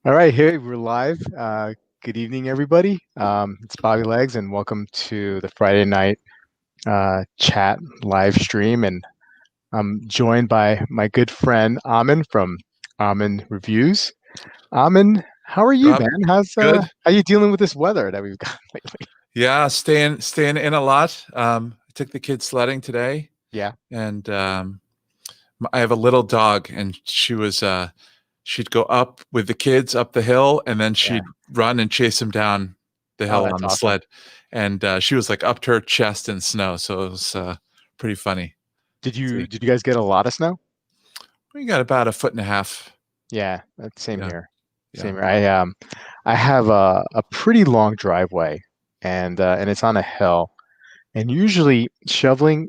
All right, here we're live. Good evening, everybody. It's Bobby Legs, and welcome to the Friday night chat live stream. And I'm joined by my good friend Amin from Amin Reviews. Amin, how are you, Rob, man? How good. you dealing with this weather that we've got lately? Yeah, staying in a lot. I took the kids sledding today, Yeah. and I have a little dog, and she'd go up with the kids up the hill, and then Yeah. she'd run and chase him down the Oh, hill that's on the awesome. sled, and she was like up to her chest in snow, so it was pretty funny. Did See, you guys get a lot of snow? we got about a foot and a half. Yeah, that's same Yeah, here. yeah, Same here. I have a pretty long driveway, and it's on a hill. And usually shoveling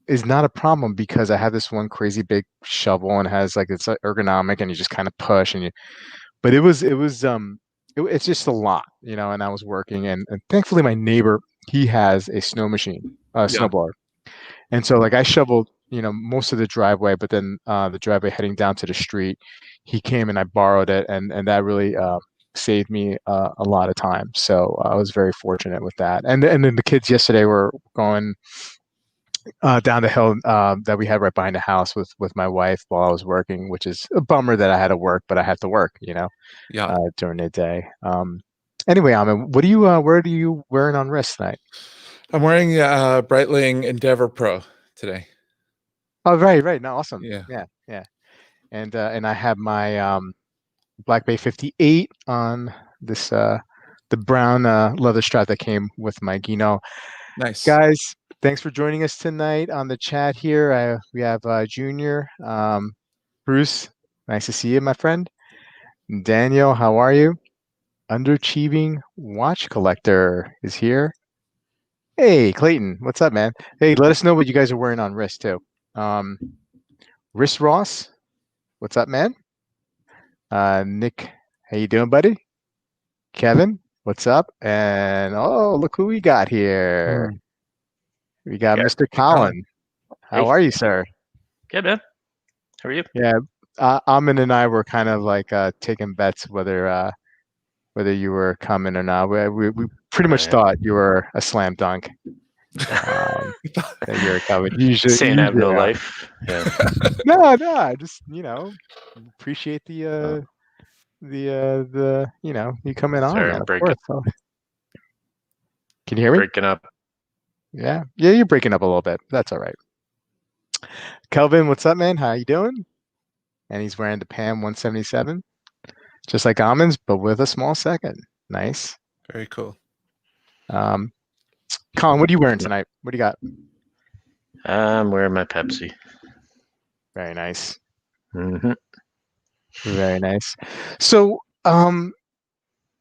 is not a problem because I have this one crazy big shovel and it has like it's ergonomic and you just kind of push and you but it's just a lot, and I was working and thankfully my neighbor, he has a snow machine, a yeah, snowblower. And so like I shoveled, most of the driveway, but then the driveway heading down to the street, he came and I borrowed it and that really saved me a lot of time. So I was very fortunate with that. And then the kids yesterday were going down the hill that we had right behind the house with my wife while I was working, which is a bummer that I had to work, but I had to work, yeah. during the day. Anyway, Amin, where do you wearing on wrist tonight? I'm wearing Breitling Endeavor Pro today. Oh, right, right. No, awesome. Yeah, Yeah, yeah. And I have my Black Bay 58 on this the brown leather strap that came with my Gino. nice. Guys, thanks for joining us tonight on the chat here. We have Junior, Bruce. Nice to see you, my friend. Daniel, how are you? Underachieving Watch Collector is here. Hey, Clayton, what's up, man? Hey, let us know what you guys are wearing on wrist too. Um, Wrist Ross, what's up, man? Nick, how you doing, buddy? Kevin, what's up? And oh, look who we got here. Hmm. We got Yeah. Mr. Colin. Colin. How Hey, are you, sir? good man. How are you? Yeah, Amin and I were kind of like taking bets whether you were coming or not. We pretty Oh much yeah. thought you were a slam dunk. Um, that you were coming. Saying I have Usually no not. life. Yeah. No, no. I just appreciate Oh, the you coming on, sorry, man. I'm Of course. So, can you hear me? breaking up. Yeah, yeah. You're breaking up a little bit. That's all right. Kelvin, what's up, man? How you doing? And he's wearing the Pam 177, just like Almonds, but with a small second. Nice. Very cool. Um, Colin, what are you wearing tonight? What do you got? I'm wearing my Pepsi. Very nice. Hmm. Very nice. So,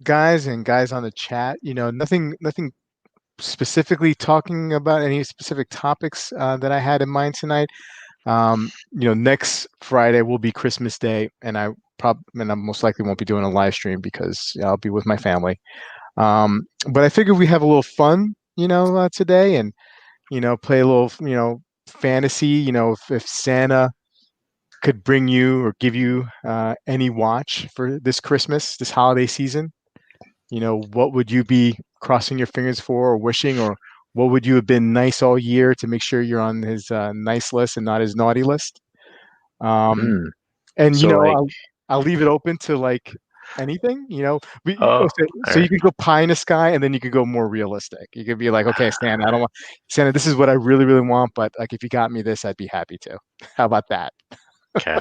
guys and guys on the chat, nothing specifically talking about any specific topics that I had in mind tonight. Next Friday will be Christmas Day, and I most likely won't be doing a live stream because I'll be with my family. But I figured we have a little fun, today, and play a little, fantasy. If Santa could bring you or give you any watch for this Christmas, this holiday season, what would you be crossing your fingers for or wishing, or what would you have been nice all year to make sure you're on his nice list and not his naughty list? Um, Mm. and So like, I'll leave it open to like anything. oh, So all you right. could go pie in the sky, and then you could go more realistic. You could be like, okay, Santa, I don't want Santa. This is what I really, really want, but like if you got me this, I'd be happy to. How about that? Okay.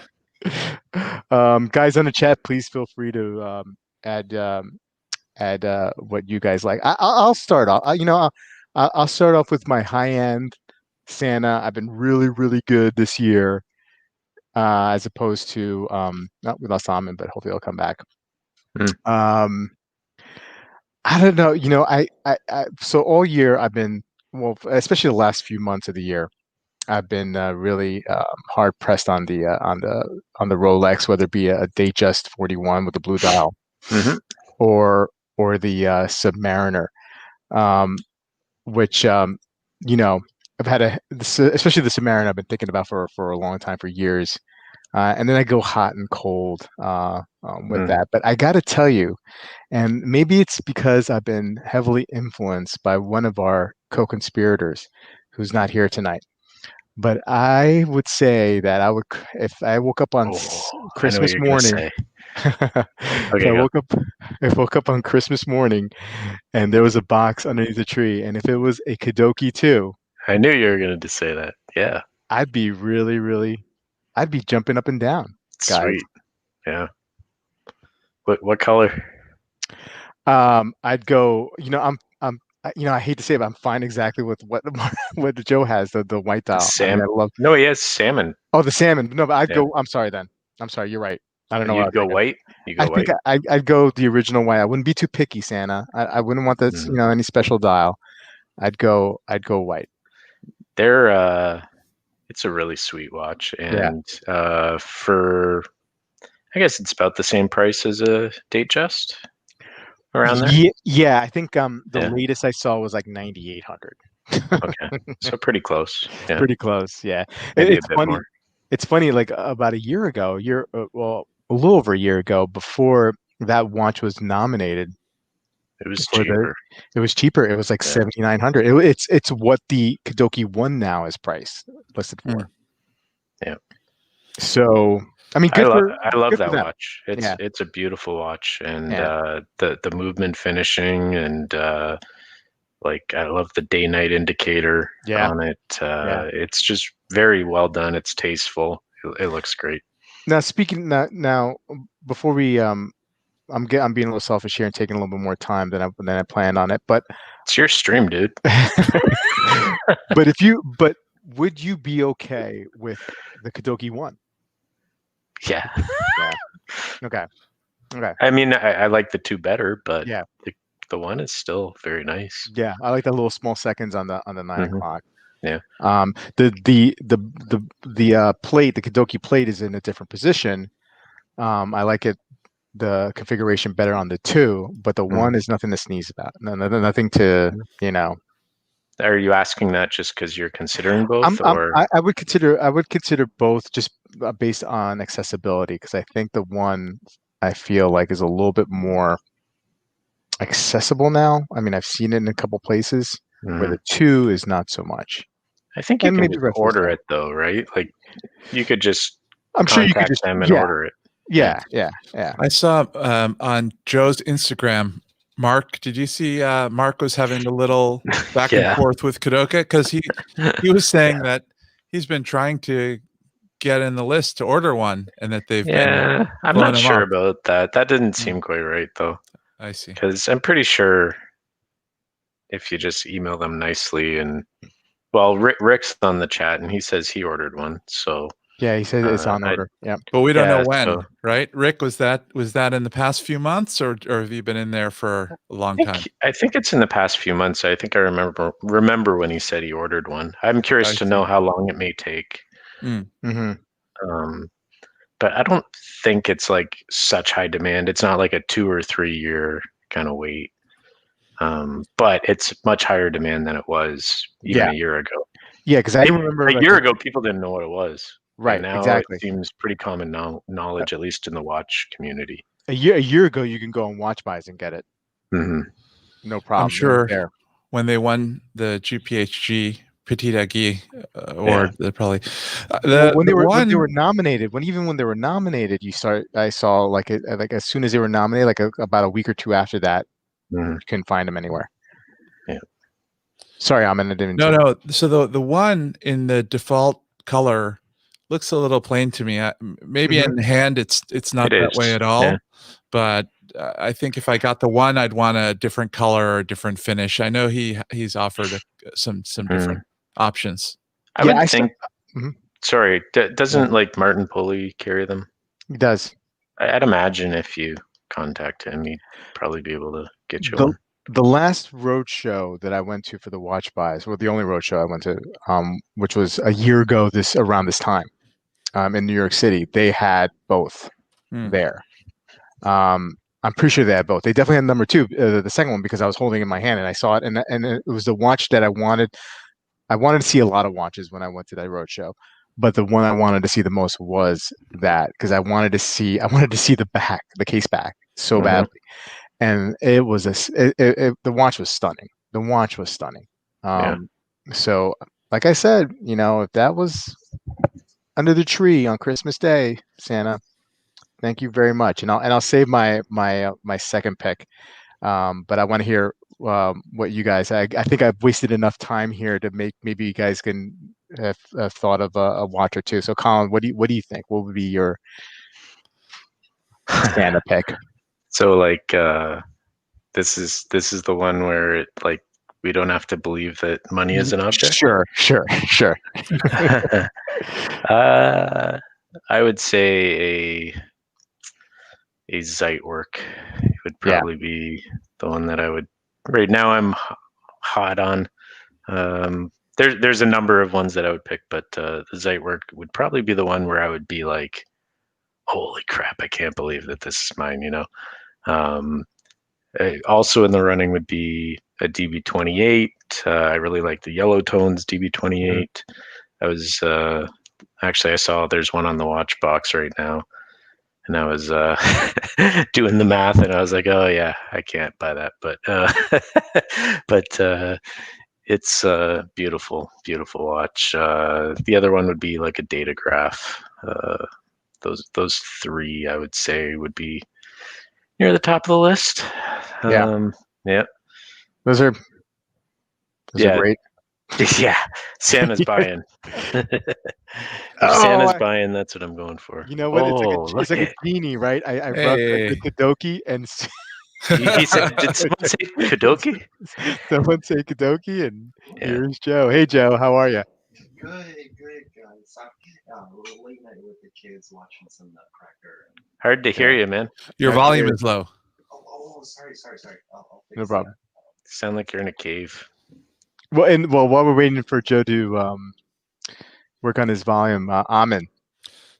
Guys on the chat, please feel free to add add what you guys like. I'll start off. I'll start off with my high end Santa. I've been really, really good this year, as opposed to we lost Salmon, but hopefully he'll come back. Mm. Um, I don't know. So all year I've been, well, especially the last few months of the year, I've been really hard pressed on the Rolex, whether it be a Datejust 41 with the blue dial, Hmm. or the Submariner, um, which you know I've had especially the Submariner I've been thinking about for a long time, for years. and then I go hot and cold with Mm. that. But I got to tell you, and maybe it's because I've been heavily influenced by one of our co-conspirators who's not here tonight. But I would say that if I woke up on I know what Christmas you're gonna morning, say. if Okay, I go. woke up, if I woke up on Christmas morning and there was a box underneath the tree, and if it was a Kadoki too, I knew you were gonna say that. Yeah, I'd be really, really, I'd be jumping up and down, guys. sweet. Yeah. What color? I'd go, I hate to say it, but I'm fine exactly with what what Joe has, the white The dial. I mean, I salmon. love, No, he has salmon. oh, the salmon. No, but I'd Yeah. go, I'm sorry then. I'm sorry, you're right. I don't know what I You'd was go thinking. white. You I go think white. I'd go the original way. I wouldn't be too picky, Santa. I wouldn't want this, Mhm. any special dial. I'd go white. They're it's a really sweet watch, Yeah. and for I guess it's about the same price as a Datejust around there. Yeah, I think the Yeah. latest I saw was like 9,800. Okay. So pretty close. Yeah. Pretty close, yeah. Maybe a It's bit funny. more. It's funny, like about a year ago, well, a little over a year ago, before that watch was nominated It was for cheaper. it was cheaper. It was like Yeah. 7,900. It's what the Kadoki One now is priced listed for. Yeah. So, I mean, I love good for that them. watch. Yeah, It's a beautiful watch, and yeah, the movement finishing, and like I love the day night indicator yeah, on it. yeah. It's just very well done. It's tasteful. It looks great. Now, now, before we I'm being a little selfish here and taking a little bit more time than I planned on it, but It's your stream, dude. but would you be okay with the Kadoki One? Yeah. Yeah. Okay. Okay. I mean, I like the two better, but Yeah. the one is still very nice. Yeah. I like that little small seconds on the 9 o'clock. Yeah. The plate, the Kadoki plate is in a different position. I like the configuration better on the two, but the one is nothing to sneeze about. Nothing to, you know. Are you asking that just because you're considering I'm, both, I'm or I would consider both just based on accessibility, because I think the one I feel like is a little bit more accessible now. I mean, I've seen it in a couple places where the two is not so much, I think you and can maybe just rightfully order so. it though, right? Like you could just I'm sure you could contact just, them and yeah, order it. yeah. I saw on Joe's Instagram. Mark, did you see Mark was having a little back and Yeah. forth with Kadoka because he was saying that he's been trying to get in the list to order one and that they've been Yeah, I'm blowing not him sure off. about that. That didn't Mm, seem quite right though, I see. because I'm pretty sure if you just email them nicely and well, Rick's on the chat and he says he ordered one. So Yeah, he said it's on I order. Yeah. But we don't know yeah, when, so right? Rick, was that in the past few months or have you been in there for a long time? I think it's in the past few months. I think I remember when he said he ordered one. I'm curious I to see. know how long it may take. Mm-hmm. But I don't think it's like such high demand. It's not like a 2 or 3 year kind of wait. But it's much higher demand than it was even Yeah. a year ago. Yeah, because I remember A like year ago, people didn't know what it was, and right, now it exactly. seems pretty common knowledge, at least in the watch community. A year ago, you can go on Watch Buys and get it. Hmm. No problem. I'm sure there. when they won the GPHG Petit Agui award, they probably When they were one. nominated, when they were nominated, I saw like as soon as they were nominated, like about a week or two after that, Hmm. you couldn't find them anywhere. Yeah. Sorry, I didn't. No. So the one in the default color looks a little plain to me. Maybe Mhm. in hand it's not It that way is. at all. Yeah. But I think if I got the one, I'd want a different color or a different finish. I know he's offered some different options. I Yeah, would think. Mhm. Sorry, doesn't like Martin Pulley carry them? It does. I'd imagine if you contact him, he'd probably be able to get you The one. the last road show that I went to for the Watch Buys, well, the only road show I went to, which was a year ago around this time, in New York City, they had both there. I'm pretty sure they had both. They definitely had number two, the second one, because I was holding it in my hand and I saw it, and it was the watch that I wanted. I wanted to see a lot of watches when I went to that road show, but the one I wanted to see the most was that, because I wanted to see the case back so badly, and it was the watch was stunning. The watch was stunning. So like I said, if that was under the tree on Christmas Day, Santa, thank you very much, and I'll save my second pick. But I want to hear what you guys. I think I've wasted enough time here to maybe you guys can have thought of a watch or two. So, Colin, what do you think? What would be your Santa pick? So like this is the one where like we don't have to believe that money is an object. Sure. I would say a Zeitwerk would probably be the one that I would. Right now, I'm hot on. There's a number of ones that I would pick, but the Zeitwerk would probably be the one where I would be like, "Holy crap! I can't believe that this is mine." Also in the running would be a DB28. I really like the Yellow Tones DB28. I was actually I saw there's one on the watch box right now. And I was doing the math, and I was like, "Oh yeah, I can't buy that." But it's a beautiful, beautiful watch. The other one would be like a Datograph. Those three, I would say, would be near the top of the list. Yeah. Those are great. Yeah, Santa's buying. Santa's buying, that's what I'm going for. You know what? It's like a genie, right? I rubbed the Kadoki and he said, did someone say Kadoki? Someone say Kadoki, and here's Joe. Hey, Joe, how are you? Good, guys. Late night with the kids watching some Nutcracker. Hard to hear you, man. Your volume is low. Oh, sorry. I'll fix No problem. Sound like you're in a cave. Well, while we're waiting for Joe to work on his volume, Amin.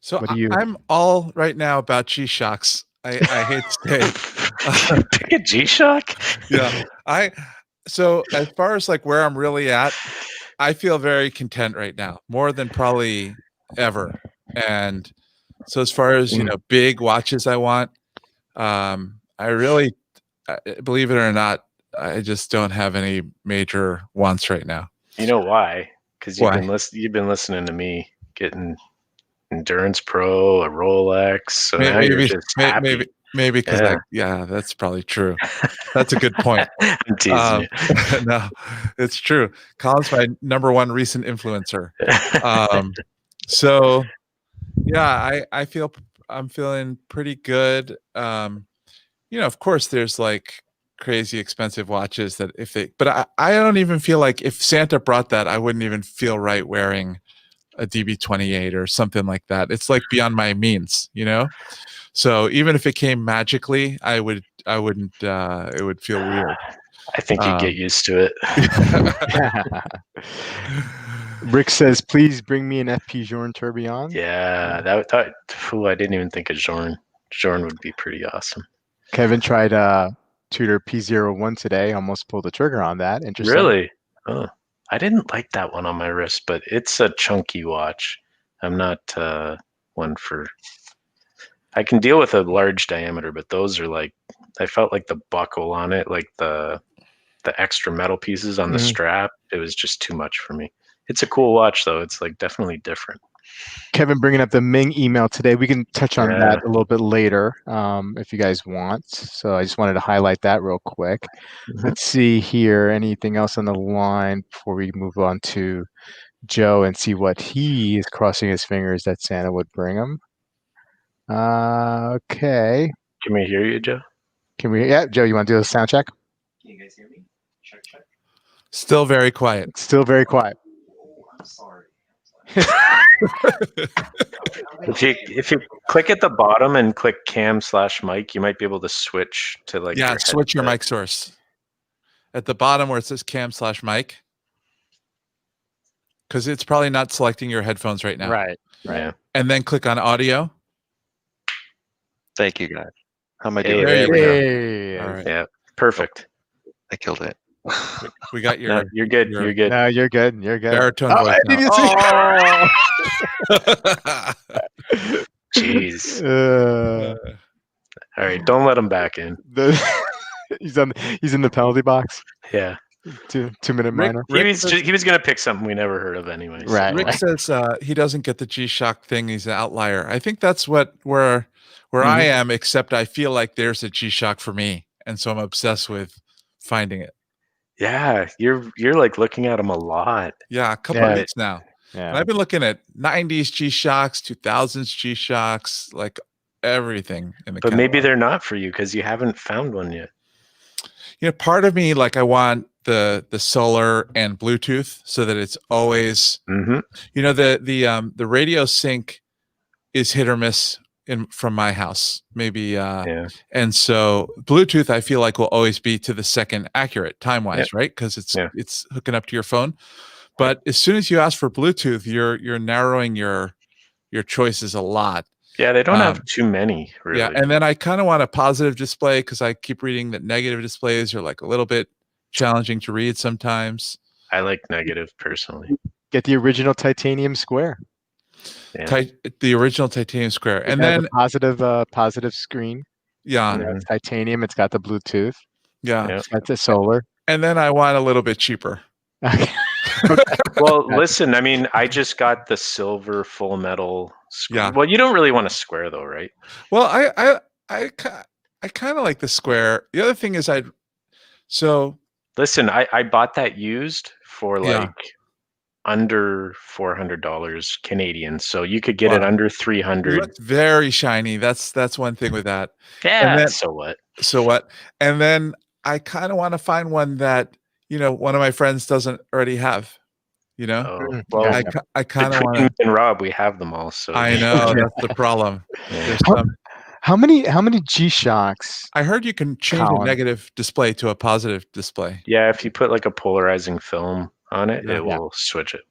So I'm all right now about G-Shocks. I hate to say. Pick a G-Shock? Yeah. So as far as like where I'm really at, I feel very content right now, more than probably ever. And so as far as, big watches I want, I really, believe it or not, I just don't have any major wants right now. You know why? Because you've been listening to me getting Endurance Pro, a Rolex. So now you're just happy. Maybe because that's probably true. That's a good point. I'm teasing you. No, it's true. Colin's my number one recent influencer. So yeah, I'm feeling pretty good. Of course there's like crazy expensive watches that but I don't even feel like if Santa brought that, I wouldn't even feel right wearing a DB28 or something like that. It's like beyond my means, So even if it came magically, I wouldn't, it would feel weird. I think you'd get used to it. Rick says, please bring me an FP Journe tourbillon. Yeah, I didn't even think of Journe. Journe would be pretty awesome. Kevin tried Tudor P01 today, almost pulled the trigger on that. Interesting. Really? Oh, I didn't like that one on my wrist, but it's a chunky watch. I'm not one for... I can deal with a large diameter, but those are like... I felt like the buckle on it, like the extra metal pieces on the strap, it was just too much for me. It's a cool watch, though. It's like definitely different. Kevin bringing up the Ming email today. We can touch on that a little bit later if you guys want. So I just wanted to highlight that real quick. Let's see here. Anything else on the line before we move on to Joe and see what he is crossing his fingers that Santa would bring him? Okay. Can we hear you, Joe? Yeah, Joe, you want to do a sound check? Can you guys hear me? Check. Still very quiet. Still very quiet. Oh, I'm sorry. If you click at the bottom and click cam/mic, you might be able to switch to like switch your mic source at the bottom where it says cam/mic, because it's probably not selecting your headphones right now. Right. Yeah. And then click on audio. Thank you, guys. How am I doing? There you go. Hey. All right. Yeah, perfect. I killed it. We got No, you're good. your You're good. No, you're good. You're good. baritone Oh, voice I didn't even see- Jeez. Uh, All right, don't let him back in. the, he's in the penalty box. Yeah, 2 minute minor. he was gonna pick something we never heard of anyway. So. Right. Rick says he doesn't get the G-Shock thing. He's an outlier. I think that's where I Mhm. am, except I feel like there's a G-Shock for me, and so I'm obsessed with finding it. Yeah, you're like looking at them a lot. Yeah, a couple Yeah. of weeks now. And Yeah. I've been looking at 90s G-Shocks, 2000s G-Shocks, like everything in the But maybe catalog. they're not for you because you haven't found one yet. Part of me, like, I want the solar and Bluetooth so that it's always, Mm-hmm. the radio sync is hit or miss from my house, maybe. Yeah. And so Bluetooth, I feel like, will always be to the second accurate time wise, Yep. right? Because it's Yeah. it's hooking up to your phone. But as soon as you ask for Bluetooth, you're narrowing your choices a lot. Yeah, they don't have too many, really. Yeah, and then I kind of want a positive display because I keep reading that negative displays are like a little bit challenging to read sometimes. I like negative personally. Get the original titanium square. Yeah. The original titanium square, and It has then a positive screen. yeah, Mhm. It's titanium. It's got the Bluetooth. yeah, Yeah. It's got the solar. and then I want a little bit cheaper. Well, listen, I mean, I just got the silver full metal square. Yeah. Well, you don't really want a square though, right? Well, I kind of like the square. The other thing is Listen, I bought that used for Yeah. like under $400 Canadian. So you could get it Wow. under it 300. looks very shiny. That's one thing with that. Yeah, then- so what? So what? And then I kind of want to find one that one of my friends doesn't already have. Oh, Mhm. well, Yeah. I kind of between want me to. and Rob, we have them all. So I know that's the problem. Yeah. There's How- some. How many G-Shocks? I heard you can change a Colin. negative display to a positive display. Yeah, if you put like a polarizing film on it, Yeah. it will switch it.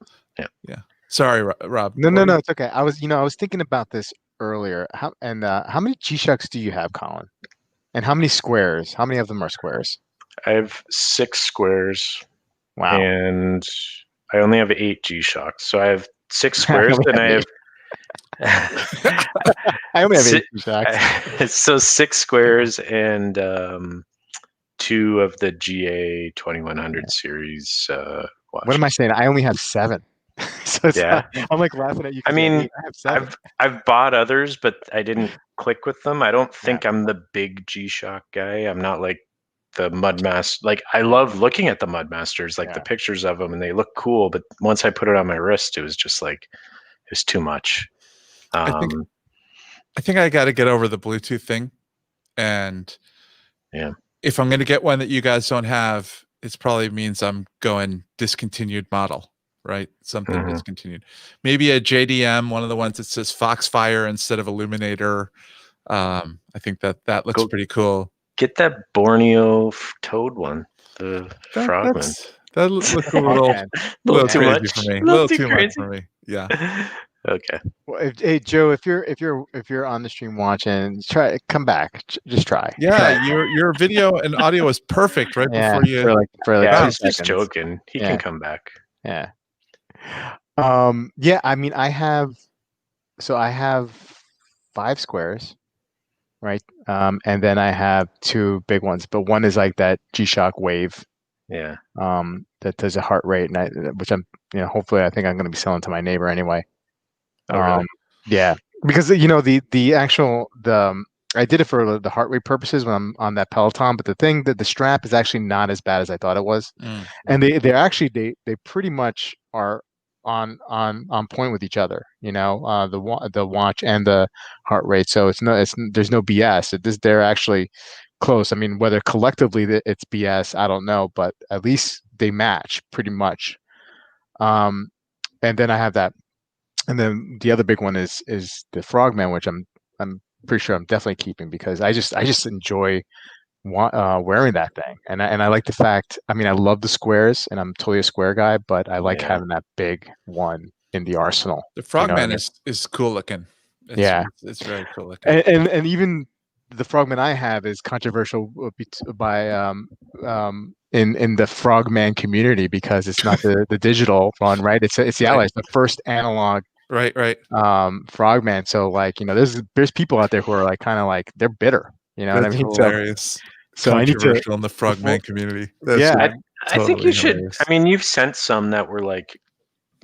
Sorry, Rob. No. It's okay. I was thinking about this earlier. How many G-Shocks do you have, Colin? And how many squares? How many of them are squares? I have 6 squares Wow. and I only have 8 G-Shocks. So I have 6 squares and I have I only have Si- 8 G-Shocks. so 6 squares and 2 of the GA 2100 series watches. What am I saying? I only have 7. So it's Yeah. I'm like laughing at you. 'cause I you have mean, 8. I have 7. I've bought others, but I didn't click with them. I don't think I'm the big G-Shock guy. I'm not like the Mudmaster. Like I love looking at the Mudmasters, like the Yeah. pictures of them, and they look cool. But once I put it on my wrist, it was just like it was too much. I think I got to get over the Bluetooth thing, and Yeah. if I'm going to get one that you guys don't have, it probably means I'm going discontinued model, right? Something Mhm. discontinued. Maybe a JDM, one of the ones that says Foxfire instead of Illuminator. I think that looks Cool. pretty cool. Get that Borneo toad one, the frogman. That looks a little, Man. little too crazy much. for me. A Little little too too much crazy. for me. Yeah. Okay. Well, hey Joe, if you're on the stream watching, come back. Just try. Yeah, your video and audio is perfect right Yeah, before you. for like Yeah, I 2 was just seconds. joking. He Yeah. can come back. Yeah. Yeah, I mean I have 5 squares, right? And then I have 2 big ones, but one is like that G-Shock Wave Yeah. that does a heart rate, and which I'm hopefully I think I'm going to be selling to my neighbor anyway. Oh, really? Yeah, because the actual I did it for the heart rate purposes when I'm on that Peloton, but the thing that the strap is actually not as bad as I thought it was, and they're actually they pretty much are on point with each other. The watch and the heart rate, so there's no BS. They're actually close. I mean, whether collectively it's BS, I don't know, but at least they match pretty much. And then I have that. And then the other big one is the Frogman, which I'm pretty sure I'm definitely keeping because I just enjoy wearing that thing, and I like the fact. I mean, I love the squares, and I'm totally a square guy, but I like Yeah. having that big one in the arsenal. The what I Frogman mean? is cool looking. Yeah. it's very cool looking. And even the Frogman I have is controversial by in the Frogman community because it's not the digital one, right? It's the Right. Ally, the first analog Right. Frogman. So like, there's people out there who are like kind of like they're bitter. You know what I That's mean? hilarious. So I need to. Controversial in the Frogman community. That's Yeah. I think totally you should. hilarious. I mean, you've sent some that were like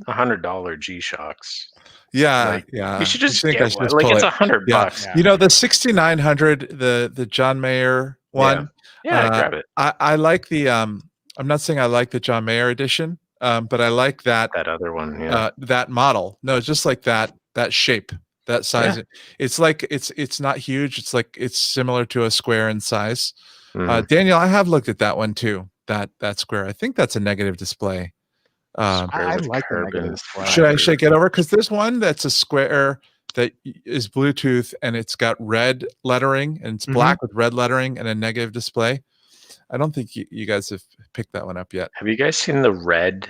$100 G-Shocks. Yeah, Like, yeah. you should I just think get I should one. just Like pull it's it. Yeah. $100. Yeah. The 6900, the John Mayer one. Yeah, grab it. I like the I'm not saying I like the John Mayer edition, but I like that That other one. Yeah. that model. No, it's just like that shape, that size. It's like it's not huge. It's like it's similar to a square in size. Mhm. Daniel, I have looked at that one too. That square. I think that's a negative display. Square I with like the carbon negative display. Should I get over? Because there's one that's a square that is Bluetooth and it's got red lettering and it's black with red lettering and a negative display. I don't think you guys have picked that one up yet. Have you guys seen the red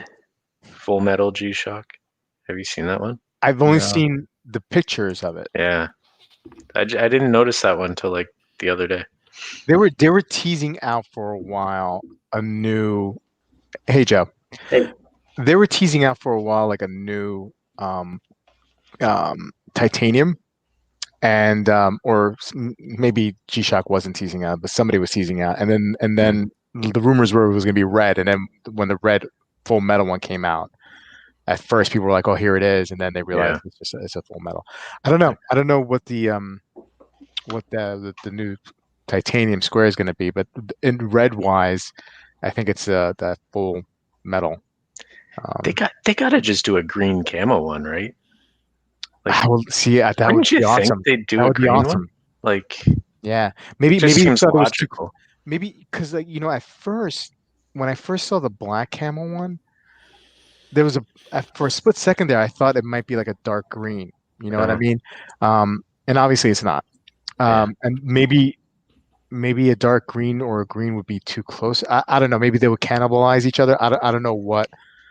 Full Metal G-Shock? Have you seen that one? I've only Yeah. seen the pictures of it. Yeah. I didn't notice that one until like the other day. They were teasing out for a while a new. Hey Joe. Hey. They were teasing out for a while like a new titanium, and maybe G-Shock wasn't teasing out, but somebody was teasing out, and then the rumors were it was going to be red, and then when the red Full Metal one came out, at first people were like, "Oh, here it is," and then they realized it's a Full Metal. I don't know what the new titanium square is going to be, but in red wise, I think it's that Full Metal. They got to just do a green camo one, right? Like, I will see. That would wouldn't be you awesome. think they'd do That a would be green awesome. one? Like, Yeah, maybe just you seems thought it was too. logical. Maybe because at first when I first saw the black camo one, there was for a split second there I thought it might be like a dark green. You know what I mean? And obviously it's not. And maybe a dark green or a green would be too close. I don't know. Maybe they would cannibalize each other. I don't know what.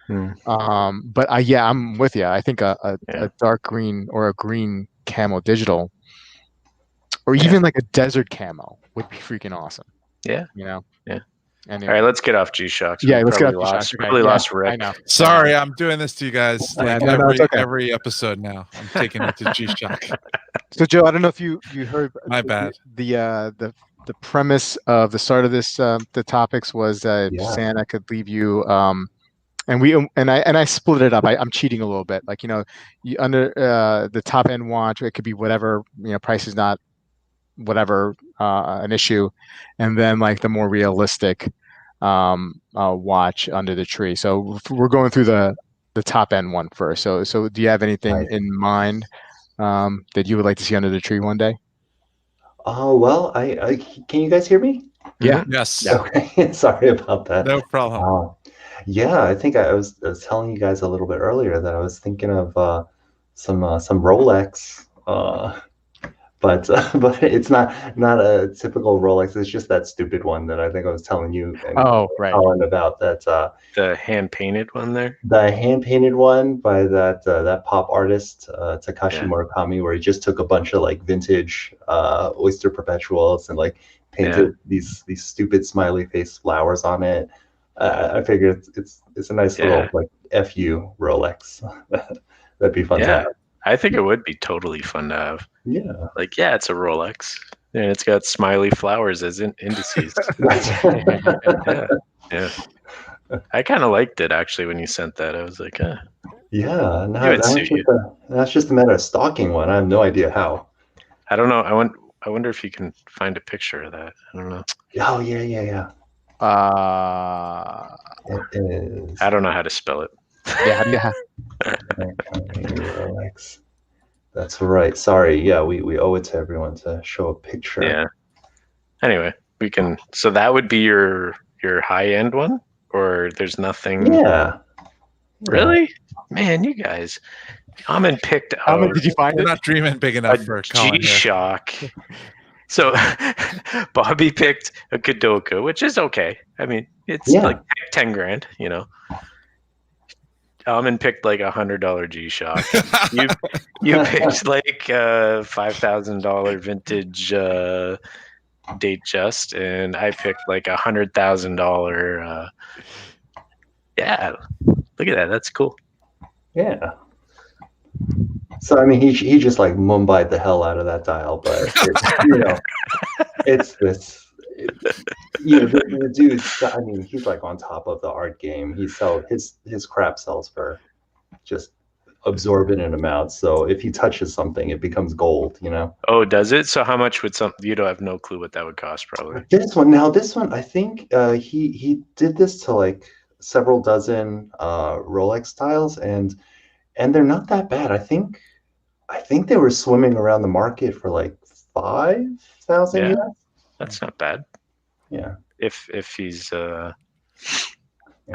But I'm with you. I think a dark green or a green camo digital, or even like a desert camo would be freaking awesome. Yeah. Yeah. Anyway. All right, let's get off G-Shocks. Yeah, let's get Probably off lost, G-Shocks. Probably lost I Rick. know. Sorry, I'm doing this to you guys Yeah, like no, it's okay. every episode now. I'm taking it to G-Shock. So Joe, I don't know if you heard My bad. The premise of the start of this the topics was Santa could leave you and I split it up. I'm cheating a little bit. Like, you under the top end watch, it could be whatever, price is not whatever an issue, and then like the more realistic watch under the tree. So we're going through the top end one first. So do you have anything in mind that you would like to see under the tree one day? Well, I can you guys hear me? Yeah. Yes. Yeah. Okay. Sorry about that. No problem. Yeah, I think I was telling you guys a little bit earlier that I was thinking of some Rolex, but it's not a typical Rolex. It's just that stupid one that I think I was telling you and Colin about. That the hand painted one there. The hand painted one by that pop artist Takashi Murakami, where he just took a bunch of like vintage oyster perpetuals and like painted these stupid smiley face flowers on it. I figure it's a nice little like FU Rolex. That'd be fun to have. I think it would be totally fun to have. Yeah. Like, it's a Rolex. And it's got smiley flowers as indices. Yeah. I kind of liked it, actually, when you sent that. I was like, Yeah. No, that's just a matter of stalking one. I have no idea how. I don't know. I wonder if you can find a picture of that. I don't know. Oh, yeah. It is. I don't know how to spell it. Yeah. Rolex. That's right. Sorry. Yeah, we owe it to everyone to show a picture. Yeah. Anyway, we can. So that would be your high end one, or there's nothing. Yeah. Really, man, you guys. Amin picked out. Did you find We're it? not dreaming big enough for Colin here. G-Shock. So Bobby picked a Kadoka, which is okay. I mean, it's like 10 grand, Amin picked like $100 G-Shock. You picked like $5,000 vintage Datejust, and I picked like $100,000. Yeah, look at that. That's cool. Yeah. So I mean, he just like Mumbai'd the hell out of that dial, but it's this. The dude's. I mean, he's like on top of the art game. His crap sells for just absorbent amounts. So if he touches something, it becomes gold. Oh, does it? So how much would you don't have no clue what that would cost, probably. This one, I think he did this to like several dozen Rolex tiles, and they're not that bad. I think they were swimming around the market for like 5,000. Yeah, that's not bad. Yeah. If he's I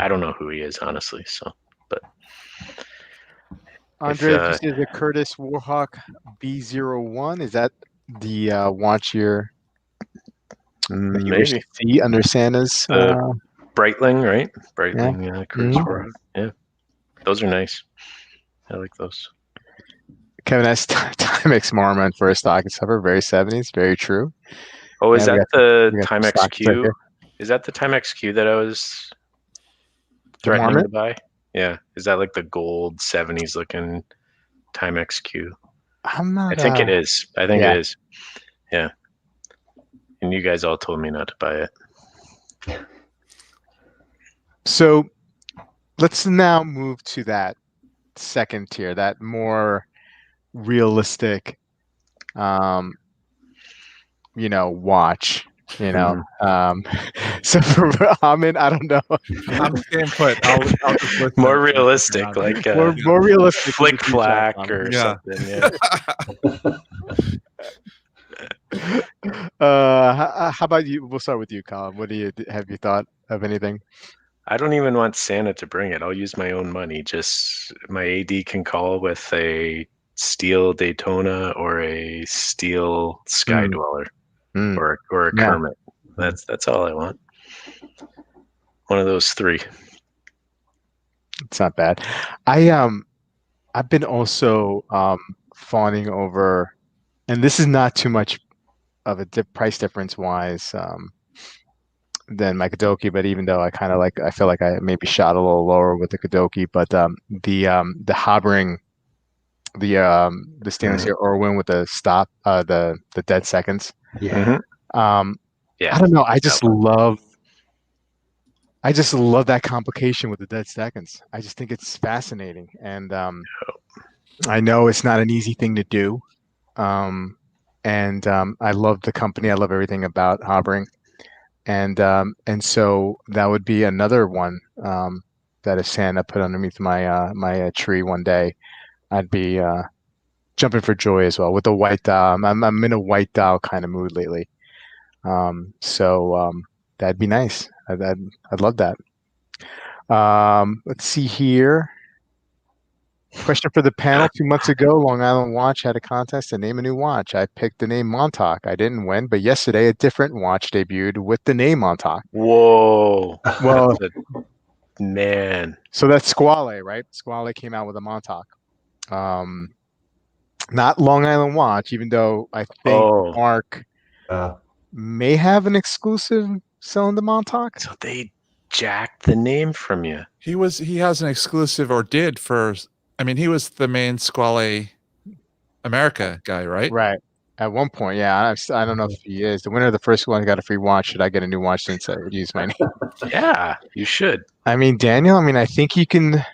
don't know who he is, honestly. So, but Andre, this is a Curtis Warhawk B01. Is that the watch you wish to see under Santa's? Breitling, right? Breitling, Curtis Warhawk. Yeah, those are nice. I like those. Kevin has Timex Marmon for a stocking stuffer. Very 70s. Very true. Oh, is that the Timex Q? Is that the Timex Q that I was threatening to buy? Yeah. Is that like the gold 70s looking Timex Q? I'm not. I think it is. It is. Yeah. And you guys all told me not to buy it. So let's now move to that second tier, that more realistic, watch. So for Amin, I don't know. I'm staying put. I'll just listen. More realistic, like more realistic, Flick Flack or something. Yeah. How about you? We'll start with you, Colin. Have you thought of anything? I don't even want Santa to bring it. I'll use my own money. Just my AD can call with a steel Daytona or a steel Sky Dweller or a Kermit. That's all I want. One of those three. It's not bad. I've been also fawning over, and this is not too much of a price difference wise than my Kadoki, but even though I feel like I maybe shot a little lower with the Kadoki, but the Habring, the stainless steel Irwin with the stop, the dead seconds. Yeah. Yeah. I don't know. I just love that complication with the dead seconds. I just think it's fascinating, and I know it's not an easy thing to do. And I love the company. I love everything about Habring. And so that would be another one that if Santa put underneath my tree one day, I'd be jumping for joy as well with the white dial. I'm in a white dial kind of mood lately, so that'd be nice. I'd love that. Let's see here. Question for the panel. 2 months ago, Long Island Watch had a contest to name a new watch. I picked the name Montauk. I didn't win, but yesterday a different watch debuted with the name Montauk. Whoa. Well, man. So that's Squale, right? Squale came out with a Montauk. Not Long Island Watch, even though I think Mark may have an exclusive selling the Montauk. So they jacked the name from you. He has an exclusive, or did for. I mean, he was the main Squale America guy, right? Right. At one point, yeah. I don't know if he is. The winner of the first one got a free watch. Should I get a new watch since I would use my name? Yeah, you should. I mean, Daniel, I think you can.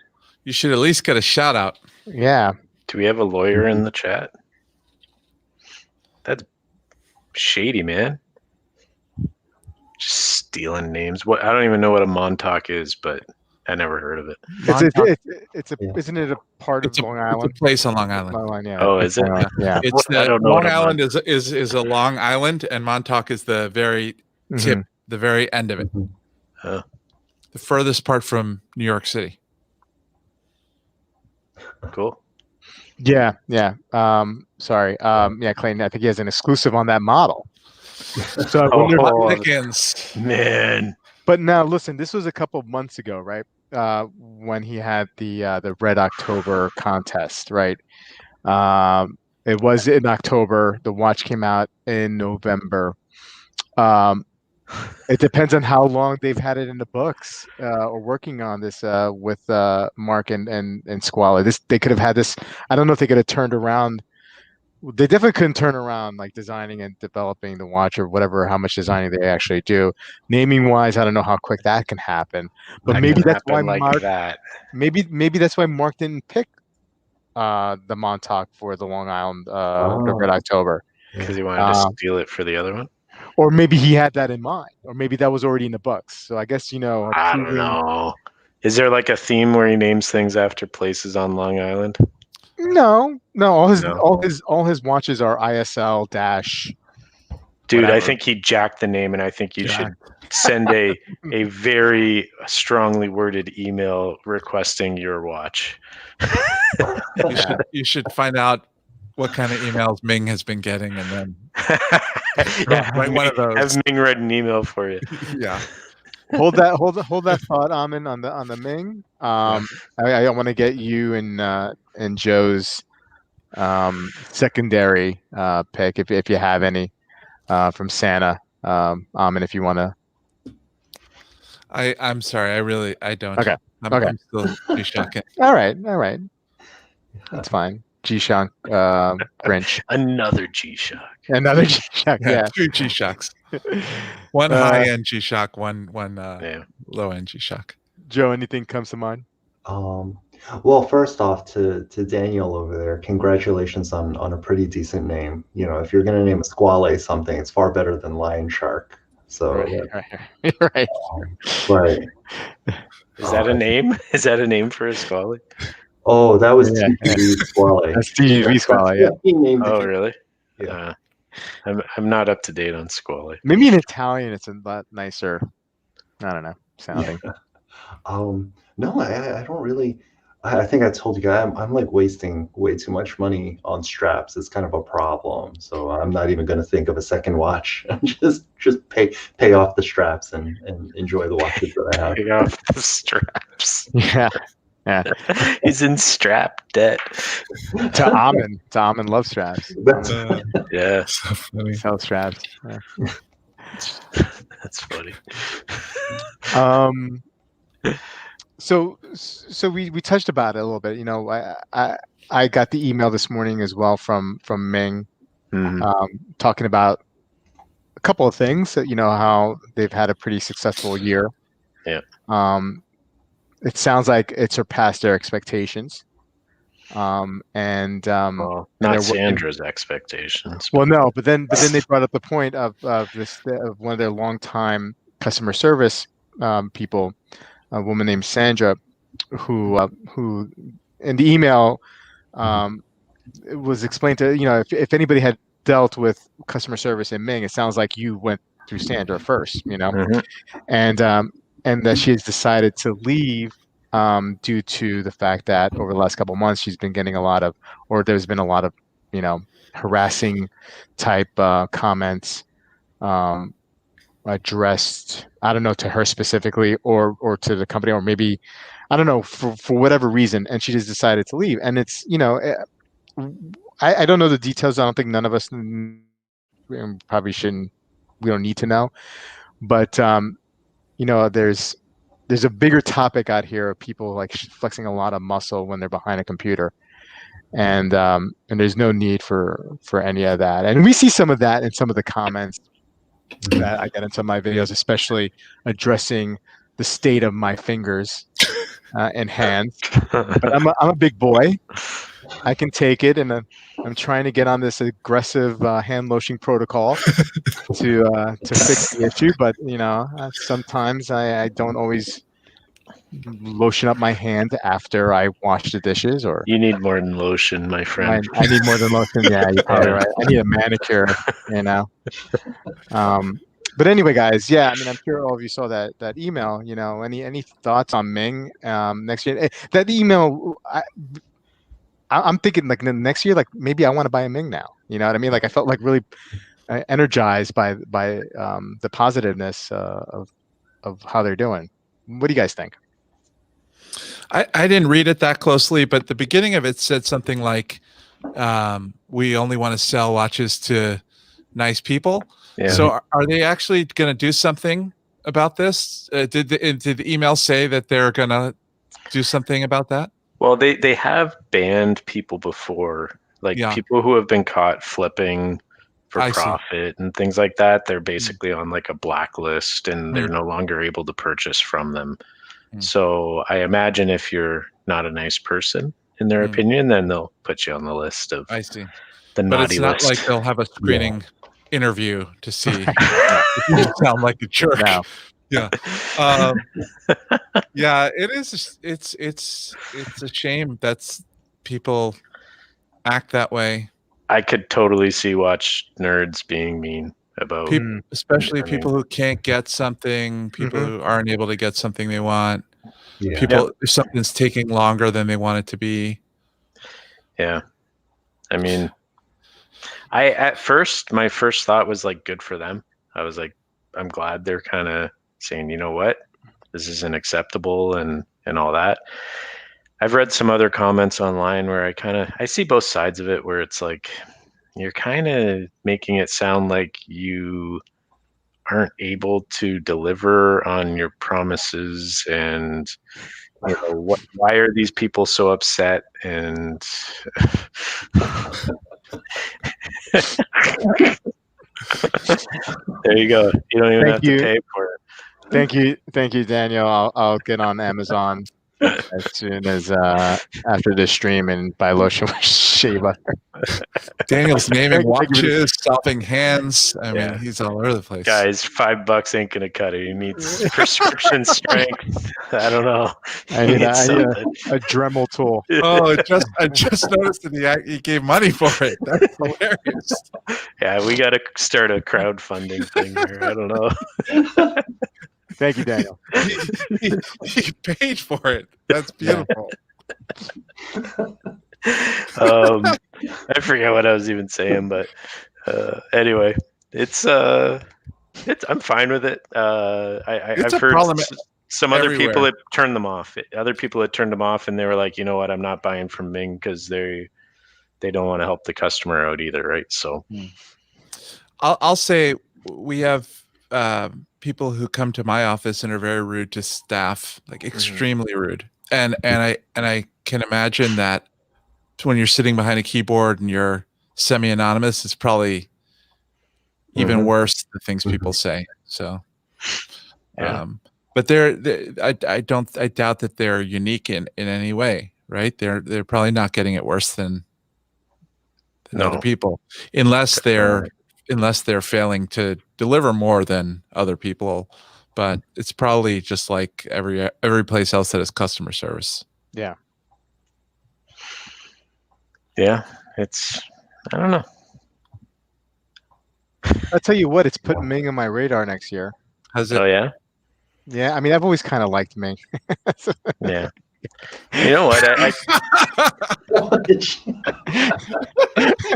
You should at least get a shout out. Yeah. Do we have a lawyer in the chat? That's shady, man. Just stealing names. I don't even know what a Montauk is, but I never heard of it. Isn't it a part of Long Island? It's a place on Long Island. Yeah. Oh, is it? Yeah. It's Long Island is a Long Island, and Montauk is the very tip, the very end of it. Huh. The furthest part from New York City. Cool. Yeah. Sorry. Clayton, I think he has an exclusive on that model. So I wonder man. But now listen, this was a couple of months ago, right? When he had the Red October contest, right? It was in October. The watch came out in November. Um, it depends on how long they've had it in the books or working on this with Mark and Squally. This they could have had this. I don't know if they could have turned around. They definitely couldn't turn around like designing and developing the watch or whatever. How much designing they actually do. Naming wise, I don't know how quick that can happen. But That maybe can that's why happen like Mark. that. Maybe that's why Mark didn't pick the Montauk for the Long Island the Red Oh. October. Because he wanted to steal it for the other one. Or maybe he had that in mind, or maybe that was already in the books. So I guess I don't know. Is there like a theme where he names things after places on Long Island? No. All his No. all his watches are ISL dash. Dude, Whatever. I think he jacked the name, and I think you should send a very strongly worded email requesting your watch. You should find out what kind of emails Ming has been getting, and then write one of those. Have Ming write an email for you. Yeah. hold that thought, Amin, on the Ming. I want to get you and Joe's secondary pick if you have any from Santa. Amin, if you want to. I'm sorry. I don't. Okay. I'm still shocking. All right. That's fine. G-Shock, Grinch. Another G-Shock. Another G-Shock, yeah. 2 G-Shocks. One high-end G-Shock, one low-end G-Shock. Joe, anything comes to mind? Well, first off, to Daniel over there, congratulations on a pretty decent name. You know, if you're gonna name a Squale something, it's far better than Lion Shark. So right. Right. Is that a name? Is that a name for a Squally? Oh, that was TGV Squale. That's TGV Squale, yeah. Oh, really? Yeah. I'm not up to date on Squally. Maybe in Italian it's a lot nicer. I don't know, sounding. No, I don't really. I think I told you guys I'm like wasting way too much money on straps. It's kind of a problem. So I'm not even going to think of a second watch. just pay off the straps and enjoy the watches that I have. Pay off the straps. Yeah. He's in strap debt. To Amin loves straps. Yeah. So funny. Sell straps. Yeah. That's funny. So we touched about it a little bit. You know, I got the email this morning as well from Ming, talking about a couple of things. That, you know, how they've had a pretty successful year. Yeah. It sounds like it surpassed their expectations. Well, not Sandra's expectations. Well, no, but then they brought up the point of one of their longtime customer service people, a woman named Sandra, who in the email it was explained to, you know, if anybody had dealt with customer service in Ming, it sounds like you went through Sandra first, you know, and that she has decided to leave due to the fact that over the last couple of months she's been getting there's been a lot of, you know, harassing type comments addressed, I don't know, to her specifically or to the company, or maybe, I don't know, for whatever reason, and she just decided to leave. And it's, you know, I don't know the details. I don't think none of us probably shouldn't. We don't need to know, but you know, there's a bigger topic out here of people like flexing a lot of muscle when they're behind a computer, and there's no need for any of that. And we see some of that in some of the comments that I get into my videos, especially addressing the state of my fingers and hands. But I'm a big boy. I can take it, and I'm trying to get on this aggressive hand lotion protocol to fix the issue. But you know, sometimes I don't always lotion up my hand after I wash the dishes. Or you need more than lotion, my friend. I need more than lotion. Yeah, you're probably right. I need a manicure. You know. But anyway, guys, yeah, I mean, I'm sure all of you saw that email. You know, any thoughts on Ming next year? That email, I'm thinking like next year, like maybe I want to buy a Ming now. You know what I mean? Like I felt like really energized by the positiveness of how they're doing. What do you guys think? I didn't read it that closely, but the beginning of it said something like, "We only want to sell watches to nice people." Yeah. So are they actually going to do something about this? Did the email say that they're going to do something about that? Well, they have banned people before, like Yeah. people who have been caught flipping for I see. profit and things like that. They're basically on like a blacklist, and they're Hmm. no longer able to purchase from them. Hmm. So I imagine if you're not a nice person, in their opinion, then they'll put you on the list of I see. the But naughty it's not list. like they'll have a screening interview to see if you sound like a jerk. No. Yeah. Yeah, it is. It's a shame that's people act that way. I could totally see watch nerds being mean about People, especially I mean- people who can't get something, people Mhm. who aren't able to get something they want, Yeah. people if something's taking longer than they want it to be. Yeah. I mean, at first, my first thought was like, good for them. I was like, I'm glad they're kind of saying, you know what, this isn't acceptable and all that. I've read some other comments online where I see both sides of it, where it's like, you're kind of making it sound like you aren't able to deliver on your promises, and why are these people so upset? And there you go. You don't even Thank have you. to pay for it. Thank you, Daniel. I'll get on Amazon as soon as after this stream and buy lotion with shea butter. Daniel's naming Thank you. watches, solving hands. I Yeah. mean, he's all over the place. Guys, $5 ain't gonna cut it. He needs prescription strength. I don't know. I He need needs something. a Dremel tool. Oh, I just noticed that he gave money for it. That's hilarious. Yeah, we gotta start a crowdfunding thing here. I don't know. Thank you, Daniel. He paid for it. That's beautiful. I forget what I was even saying, but anyway, I'm fine with it. It's I've a heard problem some other people everywhere. that turned them off. Other people that turned them off, and they were like, you know what, I'm not buying from Ming because they don't want to help the customer out either, right? So I'll say we have people who come to my office and are very rude to staff, like extremely rude. And I can imagine that when you're sitting behind a keyboard and you're semi-anonymous, it's probably even worse the things people say. So, yeah. But I doubt that they're unique in any way, right? They're probably not getting it worse than other people, unless they're failing to deliver more than other people. But it's probably just like every place else that has customer service. Yeah. Yeah, it's, I don't know. I'll tell you what, it's put Ming on my radar next year. Has it? Oh yeah, Yeah, I mean, I've always kind of liked Ming. yeah. You know what?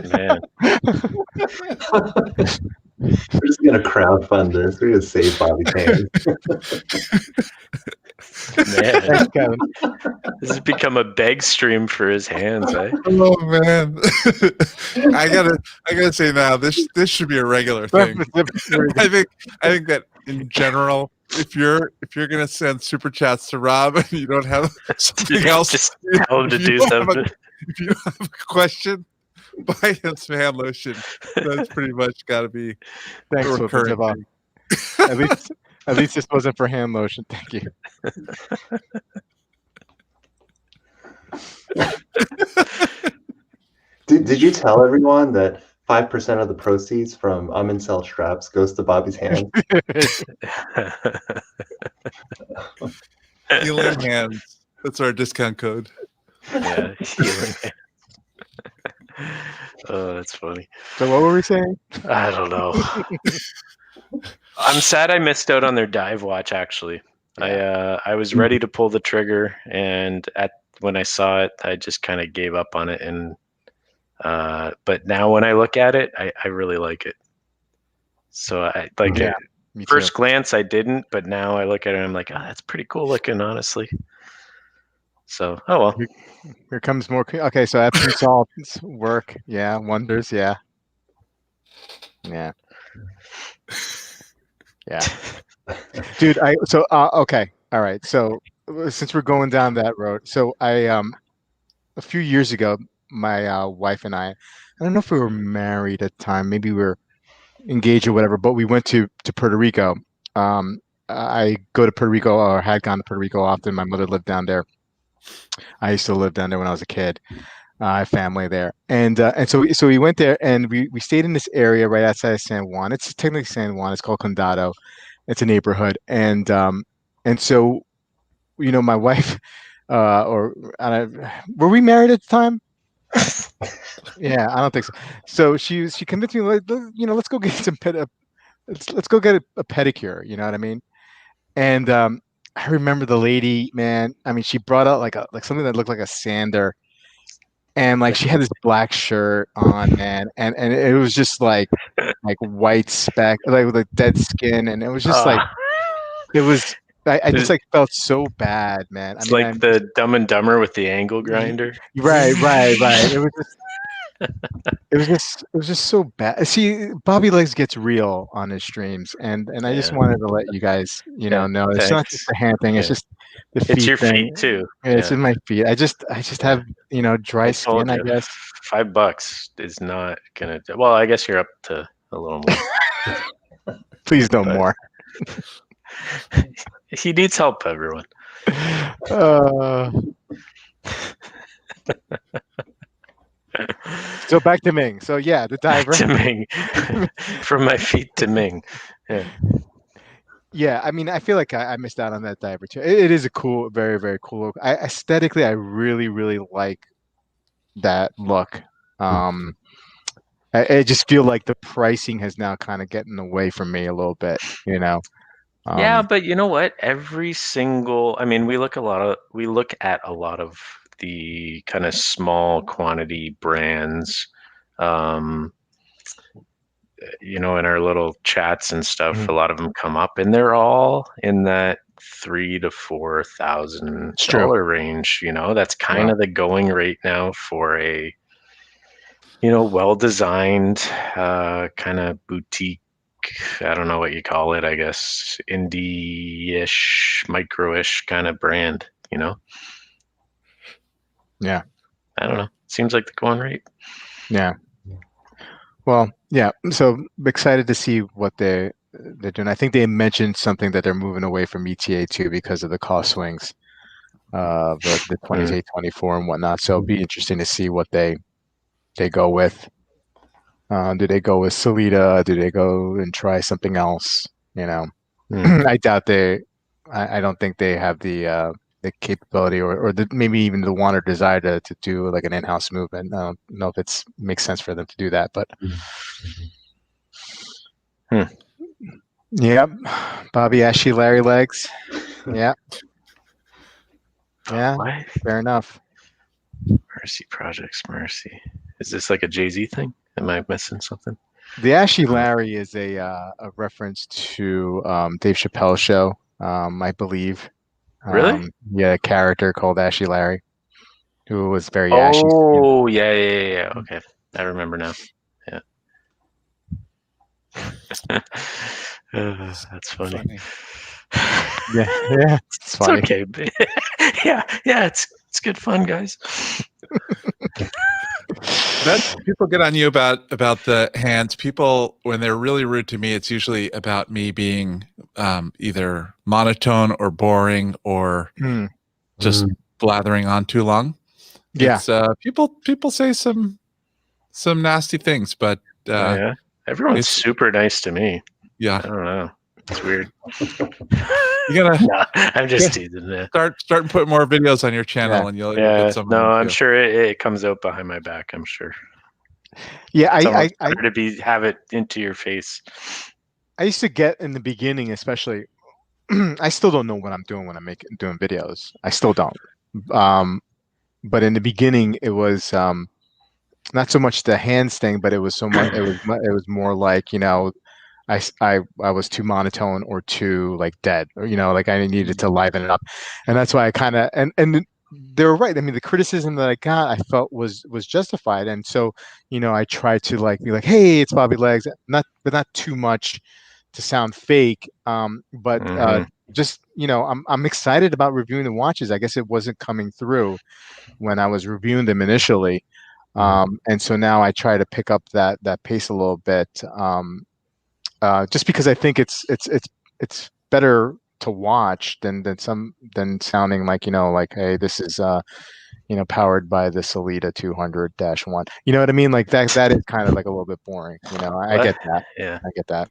Man, We're just gonna crowdfund this. We're gonna save Bobby's hands. man, Thanks, Kevin. this has become a beg stream for his hands, eh? Oh man, I gotta say now this should be a regular thing. I think that in general, if you're gonna send super chats to Rob and you don't have something else, Just tell him to do something. If you don't have a question, buy him some hand lotion. That's pretty much got to be Thanks, a recurring Flip. thing. At least this wasn't for hand lotion. Thank you. Did you tell everyone that 5% of the proceeds from Cell straps goes to Bobby's hands? Healing hands. That's our discount code. Yeah, healing hands. Oh, that's funny. So what were we saying? I don't know. I'm sad I missed out on their dive watch. Actually, I was ready to pull the trigger, and when I saw it, I just kind of gave up on it. And but now when I look at it, I really like it. So I like it. First glance, I didn't, but now I look at it, and I'm like, oh, that's pretty cool looking, honestly. So, oh well. Here comes more. Okay, so Epsom salts work. Yeah, wonders. Yeah. Yeah, dude. Okay, all right. So since we're going down that road, so a few years ago, my wife and I don't know if we were married at the time, maybe we were engaged or whatever, but we went to Puerto Rico. I go to Puerto Rico or had gone to Puerto Rico often. My mother lived down there. I used to live down there when I was a kid. I have family there, and so we went there and we stayed in this area right outside of San Juan. It's technically San Juan. It's called Condado. It's a neighborhood, and so my wife, or were we married at the time? Yeah, I don't think so. So she convinced me, like, let's go get let's go get a pedicure. You know what I mean? And I remember the lady, man. I mean, she brought out like something that looked like a sander, and like she had this black shirt on, man, and it was just like white speck, like with like dead skin, and it was just like it was. I just like felt so bad, man. I It's mean, like the Dumb and Dumber with the angle grinder. right. It was it was just so bad. See, Bobby Legs gets real on his streams, and I just Yeah. wanted to let you guys, know, it's not just Thanks. the hand thing; it's Yeah. just the It's feet your thing. feet too. Yeah, it's Yeah. in my feet. I just have dry I skin, told I you, guess. $5 is not gonna. Well, I guess you're up to a little more. Please no But- more. He needs help, everyone. Uh, so back to Ming. So yeah, the diver. To Ming. From my feet to Ming. Yeah. Yeah, I mean, I feel like I missed out on that diver too. It is a cool, very, very cool look. Aesthetically, I really, really like that look. I just feel like the pricing has now kind of gotten away from me a little bit, Yeah, but you know what? Every single, I mean, we look at a lot of the kind of small quantity brands, um, in our little chats and stuff. Mhm. A lot of them come up, and they're all in that $3,000 to $4,000 range. That's kind of the going rate now for a well-designed kind of boutique. I don't know what you call it. I guess indie-ish, micro-ish kind of brand. Yeah. I don't know. Seems like the going rate. Yeah. Well, yeah. So excited to see what they're doing. I think they mentioned something that they're moving away from ETA too because of the cost swings, the 28, 24 and whatnot. So it'll be interesting to see what they go with. Do they go with Salida? Do they go and try something else? I doubt I don't think they have the capability or maybe even the want or desire to do like an in-house movement. I don't know if it makes sense for them to do that, but yeah, Bobby Ashy Larry Legs. Yeah. Yeah. What? Fair enough. Mercy Projects, Mercy. Is this like a Jay-Z thing? Am I missing something? The Ashy Larry is a reference to Dave Chappelle's show, I believe. Really? Yeah, a character called Ashy Larry, who was very ashy. Oh, yeah. Okay, I remember now. Yeah. That's funny. Yeah, it's funny. Okay. yeah, it's good fun, guys. People get on you about the hands. People, when they're really rude to me, it's usually about me being either monotone or boring or just blathering on too long. Yeah. It's, people say some nasty things, but yeah, everyone's super nice to me. Yeah, I don't know. It's weird. You gotta. No, I'm just teasing. Start and put more videos on your channel, and you'll get some. No, I'm sure it comes out behind my back. I'm sure. Yeah, I have it into your face. I used to get in the beginning, especially. I still don't know what I'm doing when I'm doing videos. I still don't. But in the beginning, it was not so much the hands thing, but it was so much. It was more like I was too monotone or too like dead, or like I needed to liven it up, and that's why I kind of and they were right. I mean, the criticism that I got, I felt was justified, and so I tried to like be like, "Hey, it's Bobby Legs," but not too much to sound fake. But Mhm. just I'm excited about reviewing the watches. I guess it wasn't coming through when I was reviewing them initially, and so now I try to pick up that pace a little bit. Just because I think it's better to watch than sounding like like, hey, this is powered by the Solita 200-1. You know what I mean? Like that is kind of like a little bit boring. I What? get that. Yeah. I get that.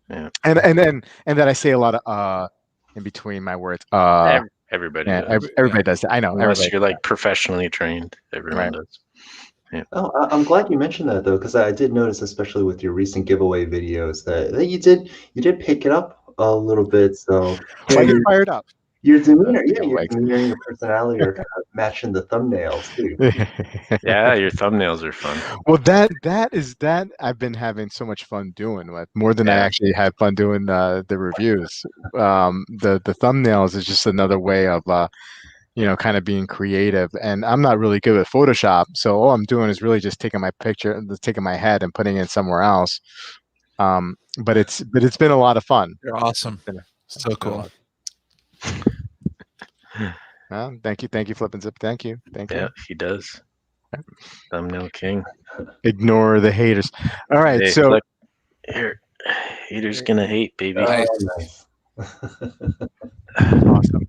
Yeah. And that I say a lot of in between my words. Everybody Yeah, does. everybody does that. I know. Unless Everybody you're does like professionally trained, everyone Right. does. Oh, I'm glad you mentioned that though, because I did notice, especially with your recent giveaway videos, that you did pick it up a little bit. So that. Well, I get fired up. your demeanor, yeah, your Giveaways. demeanor and your personality are kind of matching the thumbnails too. Yeah, your thumbnails are fun. Well, that I've been having so much fun doing with more than I Yeah. actually had fun doing the reviews. The thumbnails is just another way of kind of being creative. And I'm not really good at Photoshop, so all I'm doing is really just taking my picture, taking my head, and putting it somewhere else. But it's been a lot of fun. You're awesome. So Been a cool. lot. Well, thank you, Flip and Zip. Thank you. Yeah, he does. Thumbnail king. Ignore the haters. All right, Hey, so look here. Haters gonna hate, baby. Nice. Nice. awesome.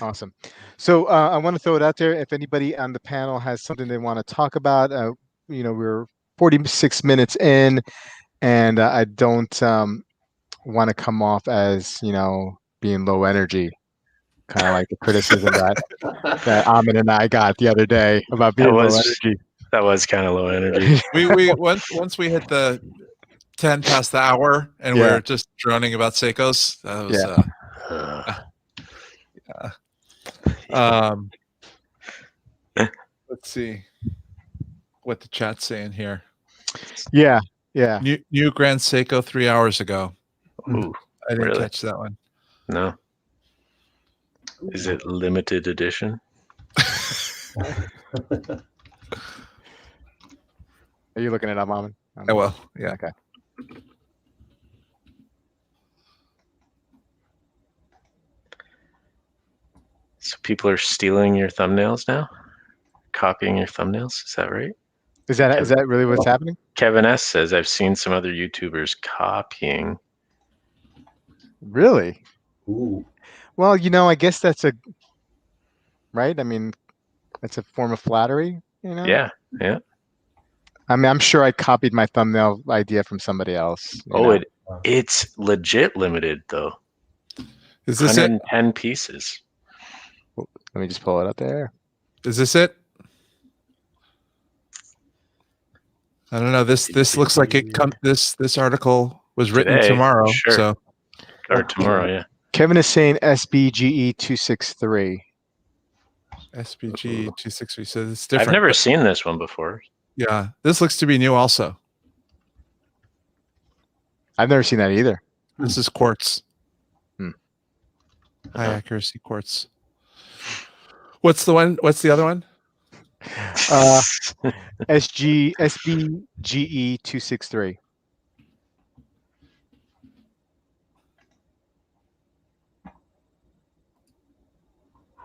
Awesome. So I want to throw it out there. If anybody on the panel has something they want to talk about, we're 46 minutes in, and I don't want to come off as being low energy, kind of like the criticism that Ahmed and I got the other day about being low energy. That was kind of low energy. We once we hit the 10 past the hour and Yeah. we're just droning about Seikos. That was let's see what the chat's saying here. Yeah. New Grand Seiko 3 hours ago. Ooh, I didn't really? catch that one. No. Is it limited edition? Are you looking it up, Ahmed? Oh, well, yeah. Okay. So people are stealing your thumbnails now? Copying your thumbnails? Is that right? Is that really what's happening? Kevin S says, I've seen some other YouTubers copying. Really? Ooh. Well, I guess that's right. I mean, that's a form of flattery, Yeah. I mean, I'm sure I copied my thumbnail idea from somebody else. It's legit limited though. Is this it? 110 pieces. Let me just pull it up there. Is this it? I don't know. This looks like it. This article was written Today, tomorrow. sure. So Or tomorrow, yeah. Kevin is saying SBGE 263. SBG 263. So it's different. I've never seen this one before. Yeah, this looks to be new also. I've never seen that either. This is quartz. Hmm. High accuracy quartz. What's the other one? SBGE 263.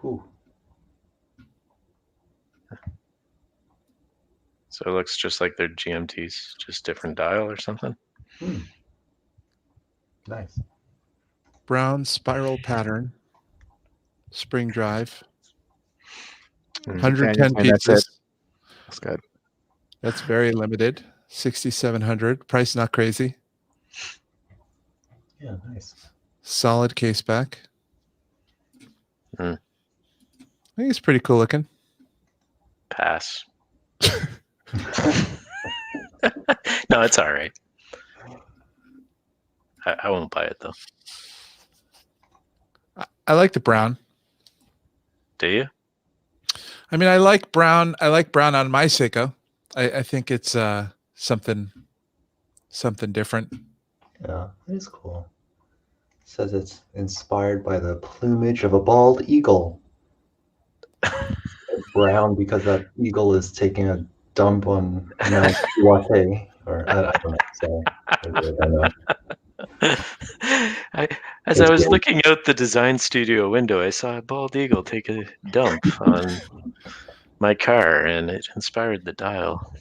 Ooh. So it looks just like their GMTs, just different dial or something. Nice. Brown spiral pattern. Spring drive. 110 That's it. pieces. That's good. That's very limited. 6,700. Price not crazy. Yeah, nice. Solid case back. Hmm. I think it's pretty cool looking. Pass. No, it's all right. I won't buy it though. I like the brown. Do you? I mean, I like brown. I like brown on my Seiko. I think it's something different. Yeah, it is cool. It says it's inspired by the plumage of a bald eagle. brown because that eagle is taking a dump on Mount Iwate, or I don't know. Sorry, I don't know. As I was looking out the design studio window, I saw a bald eagle take a dump on my car, and it inspired the dial.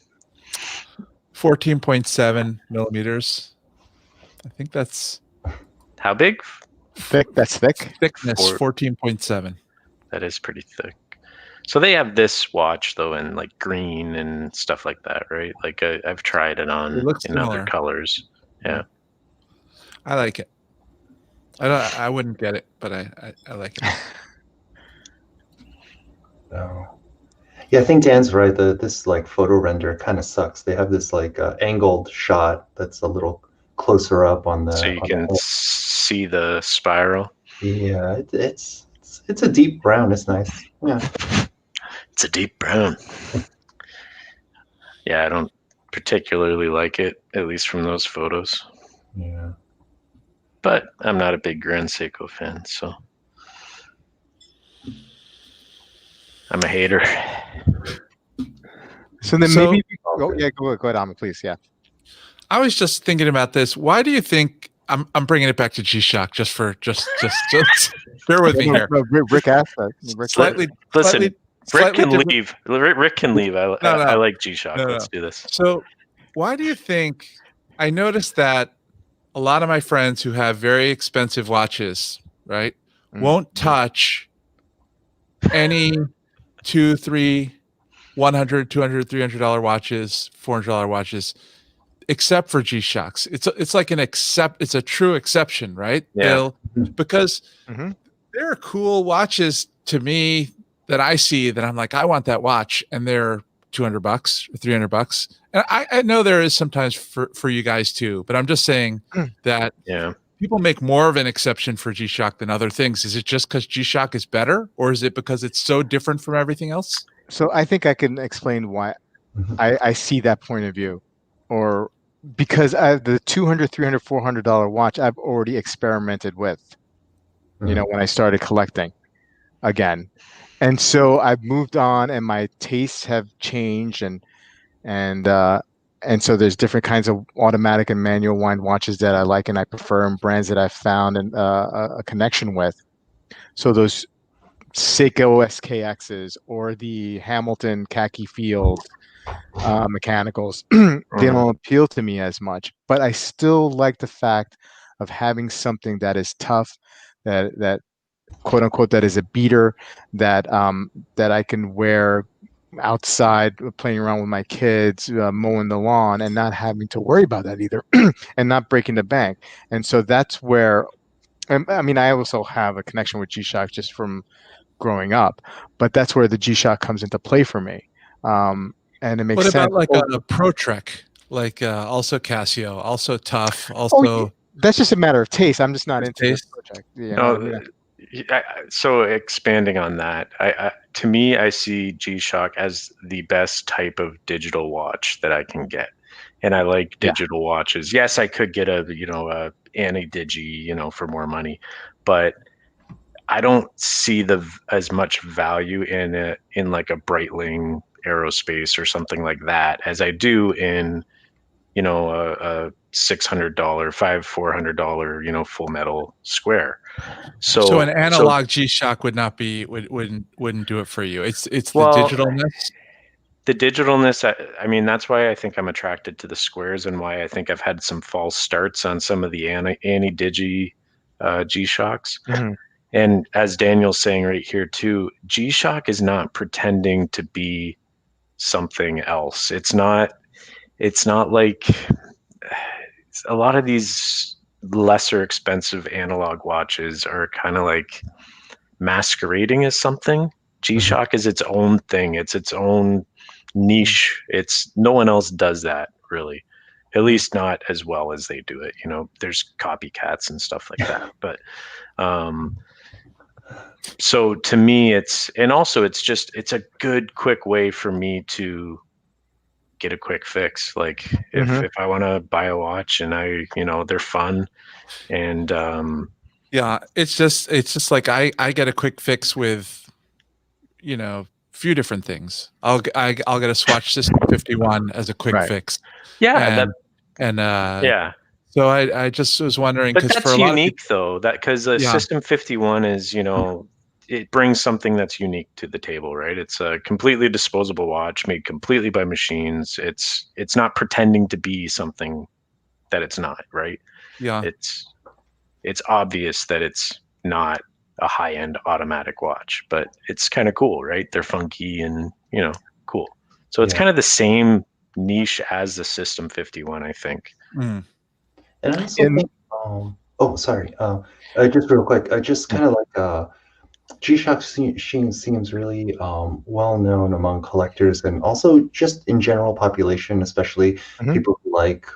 14.7 millimeters. I think that's How big? Thick. That's thick. thickness. 14. 14.7. That is pretty thick. So they have this watch though in like green and stuff like that, right? Like I've tried it on It looks in other similar. colors. Yeah. I like it. I wouldn't get it, but I like it. No. Yeah, I think Dan's right. This like photo render kind of sucks. They have this like angled shot that's a little closer up on the. So you can see the spiral. Yeah, it's a deep brown. It's nice. Yeah. It's a deep brown. Yeah, I don't particularly like it, at least from those photos. Yeah. But I'm not a big Grand Seiko fan, so I'm a hater. So then So- maybe. Oh yeah, go ahead, Amma, please. Yeah. I was just thinking about this. Why do you think I'm bringing it back to G-Shock just bear with me here. Rick asked that. Rick, Slightly, Listen, Rick slightly can different- leave. Rick can leave. I like G-Shock. No, Let's do this. So, why do you think? I noticed that a lot of my friends who have very expensive watches, right, won't touch any $200, $300, $100, $200, $300 watches, $400 watches, except for G-Shocks. It's like it's a true exception, right? Yeah. Because Mhm. there are cool watches to me that I see that I'm like, I want that watch, and they're $200 or $300. And I know there is sometimes for you guys too, but I'm just saying that Yeah. people make more of an exception for G-Shock than other things. Is it just because G-Shock is better, or is it because it's so different from everything else? So I think I can explain why Mhm. I see that point of view, or because the $200, $300, $400 watch I've already experimented with. You know, when I started collecting again, and so I've moved on, and my tastes have changed, and so there's different kinds of automatic and manual wind watches that I like and I prefer, and brands that I've found and a connection with. So those Seiko SKXs or the Hamilton khaki field mechanicals, they don't appeal to me as much, but I still like the fact of having something that is tough, that quote unquote that is a beater, that I can wear outside playing around with my kids, mowing the lawn, and not having to worry about that either, and not breaking the bank. And so that's where, I mean, I also have a connection with G-Shock just from growing up, but that's where the G-Shock comes into play for me. And it makes What sense. about like a Pro Trek, like also Casio, also tough, Oh, also that's just a matter of taste. I'm just not into this taste? project. Yeah, No, so expanding on that, to me, I see G-Shock as the best type of digital watch that I can get, and I like digital watches. Yes, I could get a Ani-Digi, for more money, but I don't see as much value in like a Breitling Aerospace or something like that as I do in a $600, $400, full metal square. So an analog G-Shock wouldn't do it for you. It's the digitalness. The digitalness, I mean, that's why I think I'm attracted to the squares, and why I think I've had some false starts on some of the Ani-Digi G-Shocks. Mm-hmm. And as Daniel's saying right here too, G-Shock is not pretending to be something else. It's not like a lot of these lesser expensive analog watches are kind of like masquerading as something. G-Shock is its own thing. It's its own niche. No one else does that really, at least not as well as they do it. There's copycats and stuff like that, but so to me it's a good quick way for me to get a quick fix. Like if I want to buy a watch and they're fun, and yeah, it's just like I get a quick fix with few different things. I'll get a Swatch System 51 as a quick Right. fix. Yeah, And so I just was wondering, but because for that's a lot of unique people, though. That because the yeah, System 51 is, it brings something that's unique to the table, right? It's a completely disposable watch made completely by machines. It's not pretending to be something that it's not, right? yeah, It's obvious that it's not a high-end automatic watch, but it's kind of cool, right? They're funky and, cool. So it's Yeah. kind of the same niche as the System 51, I think. mm, And I also think, oh, sorry, just real quick, just kind of like G-Shock seems really well known among collectors and also just in general population, especially Mhm. people who like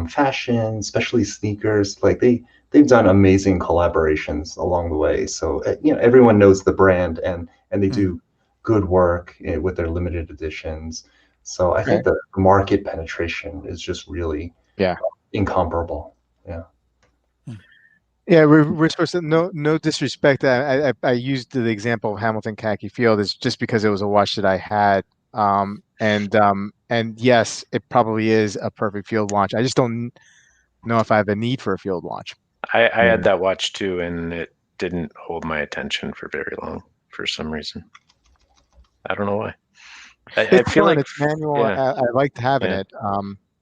fashion, especially sneakers. Like they've done amazing collaborations along the way. So everyone knows the brand and they do good work with their limited editions. So I think Right. the market penetration is just really incomparable. Yeah. Yeah, we're supposed to no disrespect. I used the example of Hamilton Khaki Field is just because it was a watch that I had. And yes, it probably is a perfect field watch. I just don't know if I have a need for a field watch. I had that watch too, and it didn't hold my attention for very long for some reason. I don't know why. I It's feel fun. like, It's manual. yeah, I liked having yeah, it.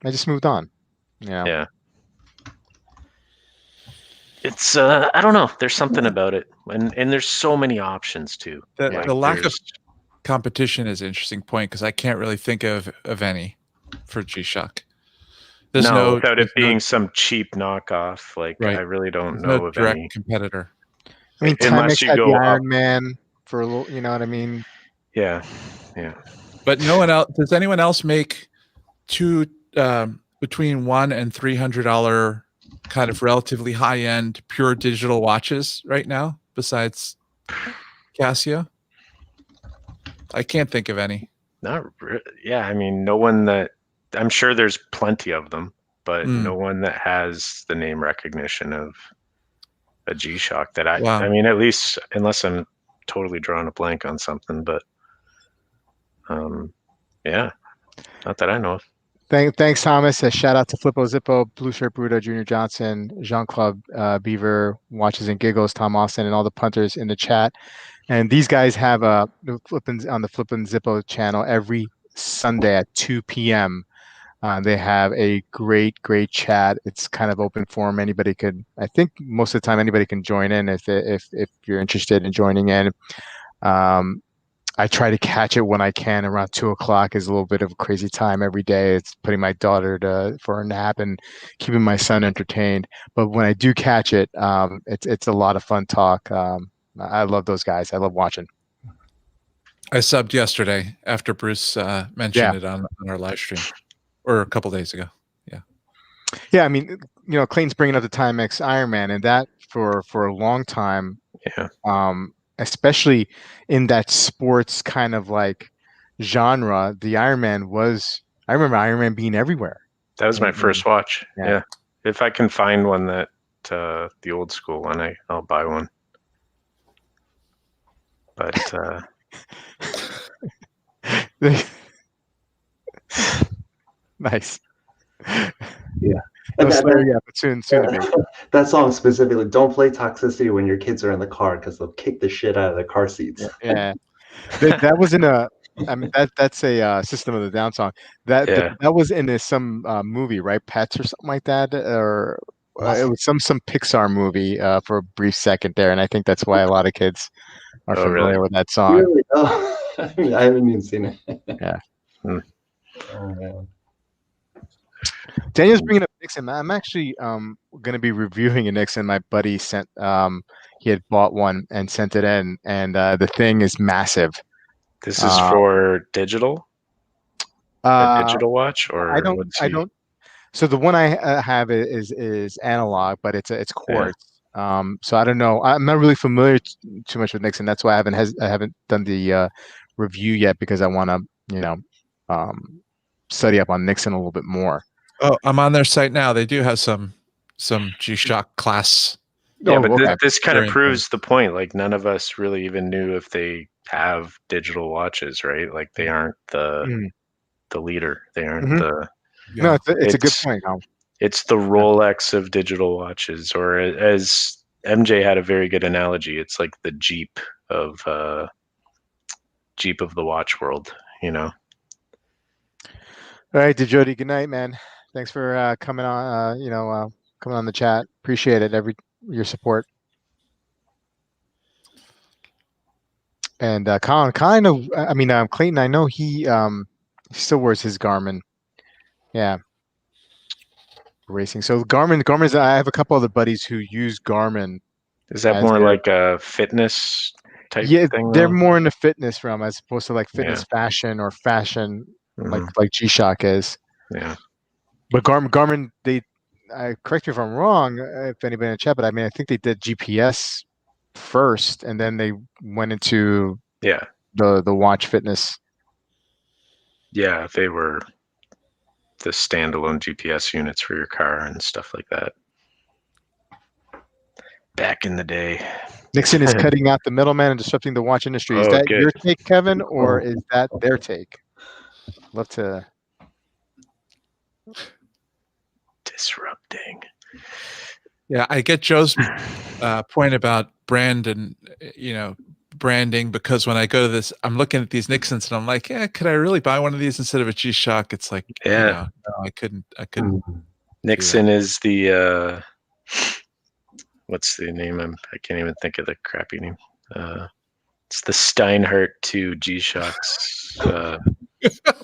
I just moved on. yeah. It's I don't know. There's something about it, and there's so many options too. the Like, lack of there's competition is an interesting point, because I can't really think of any for G-Shock. There's without it there's being some cheap knockoff. Like, right. I really don't There's know no of direct any, competitor. I mean, unless Timex you had the go up. Iron Man for a little. You know what I mean? Yeah, yeah. But no one else. Does anyone else make two between $100 and $300 kind of relatively high end pure digital watches right now besides Casio? I can't think of any. Yeah. I mean, no one that I'm sure there's plenty of them, but Mm. no one that has the name recognition of a G-Shock that Wow. I mean, at least unless I'm totally drawing a blank on something, but yeah, not that I know of. Thanks, Thomas. A shout out to Flippo Zippo, Blue Shirt Bruto, Junior Johnson, Jean Club, Beaver, Watches and Giggles, Tom Austin, and all the punters in the chat. And these guys have on the Flippin' Zippo channel every Sunday at 2 p.m. They have a great chat. It's kind of open forum. Anybody could, I think most of the time, anybody can join in if you're interested in joining in. I try to catch it when I can. Around 2 o'clock is a little bit of a crazy time every day. It's putting my daughter for a nap and keeping my son entertained. But when I do catch it, it's a lot of fun talk. I love those guys. I love watching. I subbed yesterday after Bruce mentioned it on our live stream, or a couple days ago. Yeah, I mean, Clayton's bringing up the Timex Iron Man, and that for a long time, especially in that sports kind of like genre, the Iron Man was. I remember Iron Man being everywhere. That was my first watch. Yeah. If I can find one that the old school one, I'll buy one. But nice. Yeah. No Slayer yet, but soon to be. That song specifically, don't play Toxicity when your kids are in the car because they'll kick the shit out of the car seats. Yeah. That was in a. I mean that's a System of the Down song. That was in some movie, right? Pets or something like that, or it was some Pixar movie for a brief second there, and I think that's why a lot of kids are familiar with that song. Really? Oh, I haven't even seen it. Yeah. Oh, man. Daniel's bringing up Nixon. I'm actually going to be reviewing a Nixon. My buddy sent. He had bought one and sent it in, and the thing is massive. This is for digital? A digital watch, or I don't. So the one I have is analog, but it's quartz. So I don't know. I'm not really familiar too much with Nixon. That's why I haven't done the review yet, because I want to study up on Nixon a little bit more. Oh, I'm on their site now. They do have some G-Shock class Yeah, Oh, but okay. this kind of Very proves the point. Like none of us really even knew if they have digital watches, right? Like they aren't Mm. the leader. They aren't Mhm. the. No, Yeah. it's a good point, Colin. It's the Rolex of digital watches, or as MJ had a very good analogy, it's like the Jeep of the watch world. You know. All right, DeJody, good night, man. Thanks for coming on. Coming on the chat. Appreciate it. Your support. And Colin, Clayton. I know he still wears his Garmin. Yeah, racing. So Garmin's. I have a couple other buddies who use Garmin. Is that as more their- like a fitness type Yeah, thing? they're though? more in the fitness realm as opposed to like fitness Yeah. fashion or fashion Mhm. like G-Shock is. Yeah. But Garmin, correct me if I'm wrong, if anybody in the chat, but I mean, I think they did GPS first, and then they went into Yeah. the watch fitness. Yeah. They were the standalone GPS units for your car and stuff like that. Back in the day. Nixon is cutting out the middleman and disrupting the watch industry. Is Oh, that good. your take, Kevin, or is that their take? Love to. Disrupting. Yeah, I get Joe's point about brand and branding, because when I go to this, I'm looking at these Nixons and I'm like, yeah, could I really buy one of these instead of a G-Shock? It's like, Yeah. no, I couldn't. Nixon is the what's the name? I can't even think of the crappy name. It's the Steinhardt 2 G-Shocks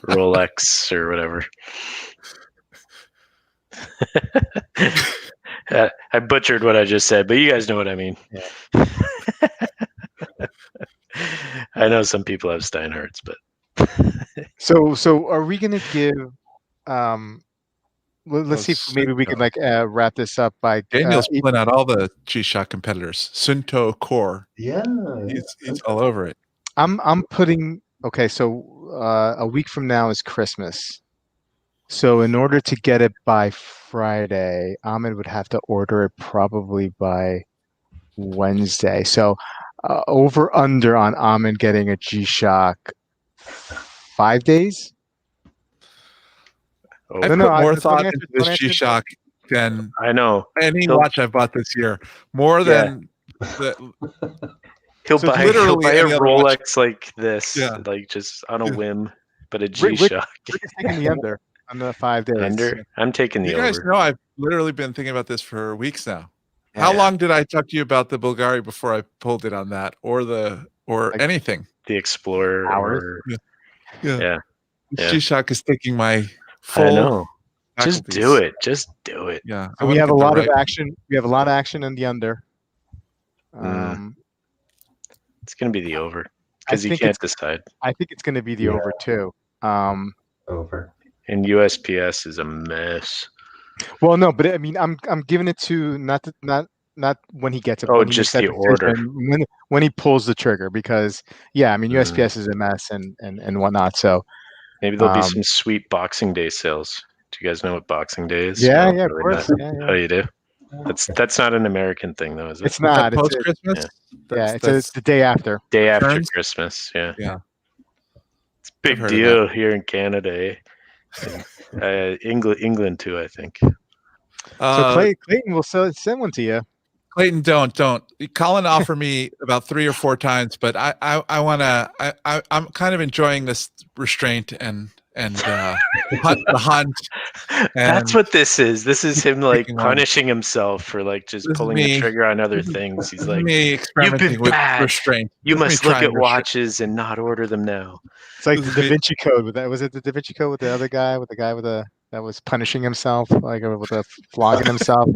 Rolex or whatever. I butchered what I just said, but you guys know what I mean. Yeah. I know some people have Steinhardts, but So are we gonna give? Let's see if maybe we Sunto. could like wrap this up by Daniel's pulling out all the G-Shock competitors. Sunto Core. Yeah. He's all over it. I'm putting okay. So a week from now is Christmas. So in order to get it by Friday, Ahmed would have to order it probably by Wednesday. So over under on Ahmed getting a G-Shock 5 days. I oh, put more thought into this G-Shock than I know any He'll- watch I've bought this year. More than the he'll So buy literally a any other watch. Rolex like this, Yeah. like just on a Yeah. whim, but a Rick G-Shock. is taking the under on the 5 days. Under, I'm taking the You guys over. know I've literally been thinking about this for weeks now. Yeah. How long did I talk to you about the Bulgari before I pulled it on that, or Like- anything? The Explorer. Hours. Or, Yeah. Yeah. G-Shock is taking my I full. know. Just faculties. do it. Just do it. Yeah. So we have a lot of action. We have a lot of action in the under. It's gonna be the over because you think can't decide. I think it's going to be the Yeah. over too. Over. And USPS is a mess. Well, no, but I mean, I'm giving it to not when he gets it. Oh, when he just makes the that order. decision, when he pulls the trigger, because I mean, USPS is a mess and whatnot. So Maybe there'll be some sweet Boxing Day sales. Do you guys know what Boxing Day is? yeah, No, yeah, of really course, not. yeah, Oh, yeah. you do? That's not an American thing though, is it? It's not. It's Post Christmas. it's the day after. Day after Returns? Christmas. Yeah. Yeah. It's a big heard of deal here in Canada. England too, I think. So Clayton will send one to you. Clayton, don't. Colin offered me about 3 or 4 times, but I wanna. I'm kind of enjoying this restraint and the hunt. That's what this is. This is him like taking on- punishing himself for like just This is pulling the me. trigger on other things. He's like, me experimenting with bad. restraint. you This is must me look trying at restraint. watches and not order them now. It's like This the is Da Vinci Code. With that, was it the Da Vinci Code with the other guy, with the guy with the that was punishing himself, like with the flogging himself?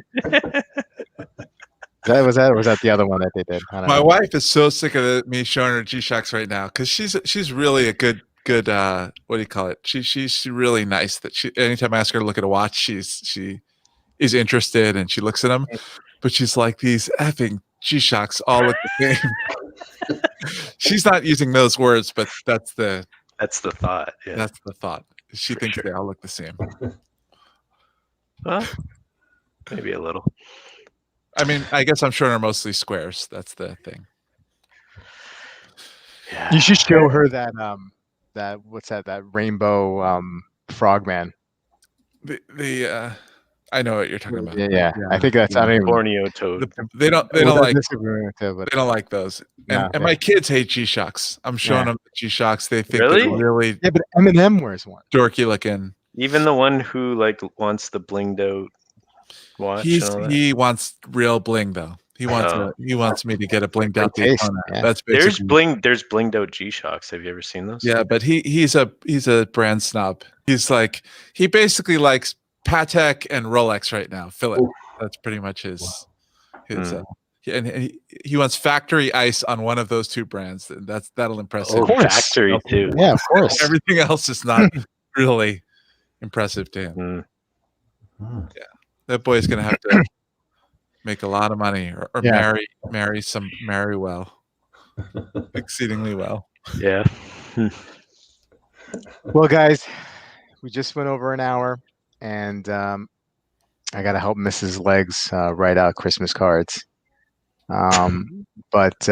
Was that, or was that the other one that they did? I don't My know. wife is so sick of me showing her G-Shocks right now because she's really a good what do you call it? She's really nice. That anytime I ask her to look at a watch, she is interested and she looks at them, but she's like, these effing G-Shocks all look the same. She's not using those words, but that's the thought. Yeah. that's the thought. She For thinks sure. they all look the same. Well, maybe a little. I mean, I guess I'm sure they're mostly squares. That's the thing. Yeah. You should show her that what's that rainbow frogman. I know what you're talking about. Yeah. I think that's I don't even. Borneo toad. They don't Well, like that's different too, but they don't like those. And No, my kids hate G-Shocks. I'm showing them the G-Shocks. They think Really? they're really yeah, but Eminem wears one. dorky looking. Even the one who like wants the blinged out watch. and all that? He wants real bling though. He wants me to get a blinged out taste, Daytona. yeah. That's There's basically blinged out G-Shocks. Have you ever seen those? yeah, but he's a brand snob. He basically likes Patek and Rolex right now. Philip. That's pretty much his and he wants factory ice on one of those two brands. That'll impress him. Factory too. Yeah, of course. Everything else is not really impressive to him. Yeah, that boy's gonna have to make a lot of money or marry well, exceedingly well. Yeah. Well, guys, we just went over an hour, and I gotta help Mrs. Legs write out Christmas cards. But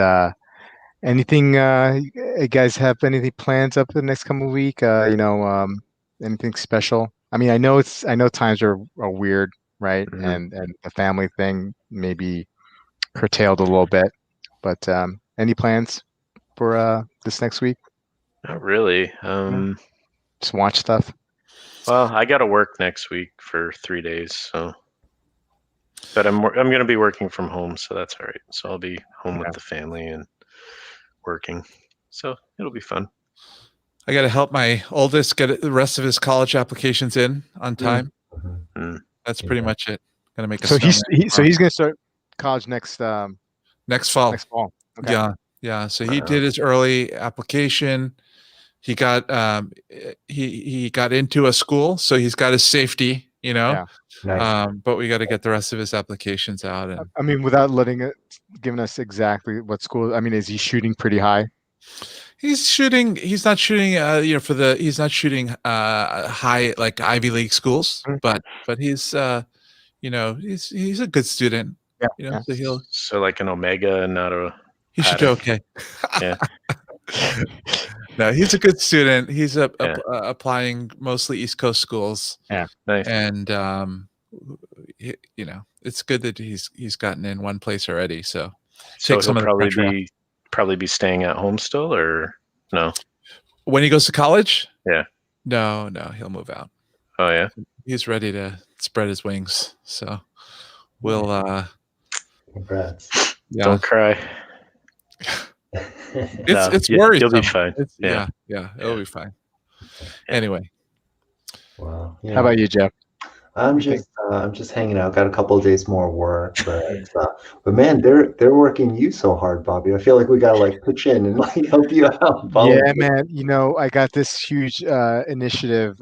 anything, you guys have anything plans up the next coming week? Anything special? I mean, I know times are weird, right? And the family thing maybe curtailed a little bit. But any plans for this next week? Not really. Just watch stuff. Well, I got to work next week for 3 days, so. But I'm going to be working from home, so that's all right. So I'll be home with the family and working, so it'll be fun. I got to help my oldest get the rest of his college applications in on time. That's pretty much it. Gonna make a so he's gonna start college next fall. Next fall. Okay. Yeah. So he did his early application. He got he got into a school, so he's got his safety, Yeah. Nice. But we got to get the rest of his applications out. And I mean, without giving us exactly what school. I mean, is he shooting pretty high? he's shooting. He's not shooting. He's not shooting high like Ivy League schools, but he's he's a good student. Yeah. So like an Omega and not a. He should do okay. Yeah. No, he's a good student. He's applying mostly East Coast schools. Yeah, nice. And it's good that he's gotten in one place already. So he'll probably be staying at home still, or no? When he goes to college? Yeah. No, he'll move out. Oh yeah. He's ready to spread his wings. So we'll. Congrats. Yeah. Don't cry. It's worrisome. You'll be fine. Yeah, it'll be fine. Anyway. Wow. How about you, Jeff? I'm just hanging out. Got a couple of days more work, but man, they're working you so hard, Bobby. I feel like we gotta like pitch in and like help you out. Yeah, man. I got this huge initiative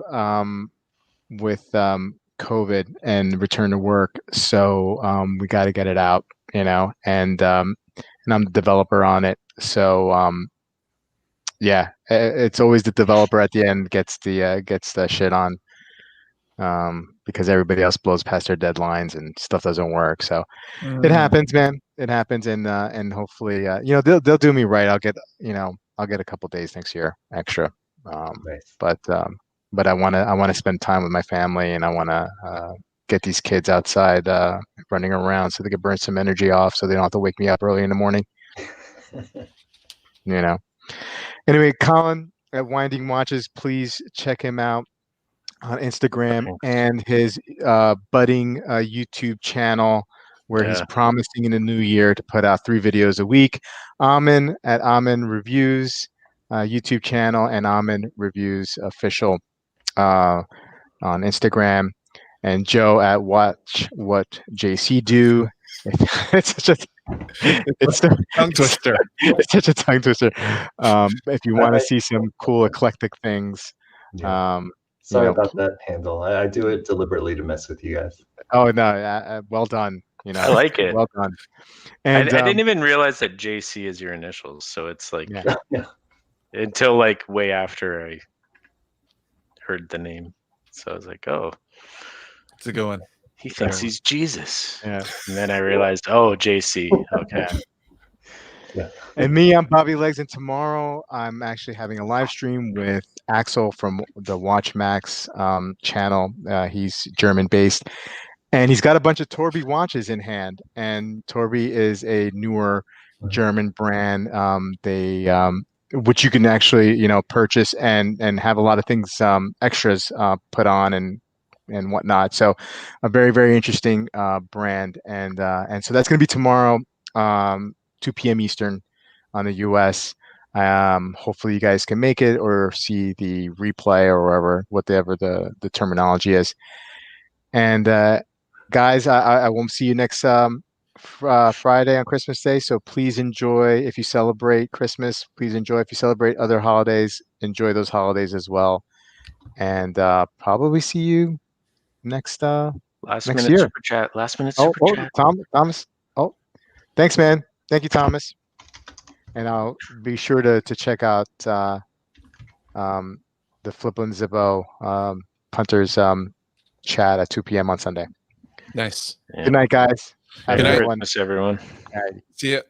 with COVID and return to work, so we got to get it out, and I'm the developer on it. So yeah, it's always the developer at the end gets the shit on because everybody else blows past their deadlines and stuff doesn't work. So it happens, man. It happens, and hopefully they'll do me right. I'll get a couple days next year extra. Nice. But I want to spend time with my family, and I want to get these kids outside running around so they can burn some energy off, so they don't have to wake me up early in the morning. Anyway, Colin at Winding Watches, please check him out on Instagram and his budding YouTube channel, where he's promising in the new year to put out 3 videos a week. Amin at Amin Reviews YouTube channel, and Amin Reviews Official on Instagram, and Joe at Watch What JC Do. It's such a tongue twister. It's such a tongue twister. If you want to see some cool eclectic things, sorry about that handle. I do it deliberately to mess with you guys. Oh no, well done. I like it. Well done. And I didn't even realize that JC is your initials, so it's like until like way after I heard the name, so I was like, oh, it's a good one. He thinks he's Jesus. Yeah. And then I realized, oh, JC. Okay. And me, I'm Bobby Legs, and tomorrow I'm actually having a live stream with Axel from the Watch Max channel. He's German based, and he's got a bunch of Torby watches in hand. And Torby is a newer German brand. Which you can actually purchase and have a lot of things extras put on and whatnot. So a very, very interesting brand, and so that's going to be tomorrow, 2 p.m. Eastern on the US. Hopefully you guys can make it or see the replay or whatever the terminology is. And guys, I won't see you next Friday on Christmas Day. So please enjoy if you celebrate Christmas. Please enjoy if you celebrate other holidays. Enjoy those holidays as well. And probably see you next Last next minute year. super chat. Last minute super chat. Thomas. Oh, thanks, man. Thank you, Thomas. And I'll be sure to check out the Flip and Zippo punters chat at 2 p.m. on Sunday. Nice. Yeah. Good night, guys. Have Good a night. good one. Christmas, everyone. All right. See ya.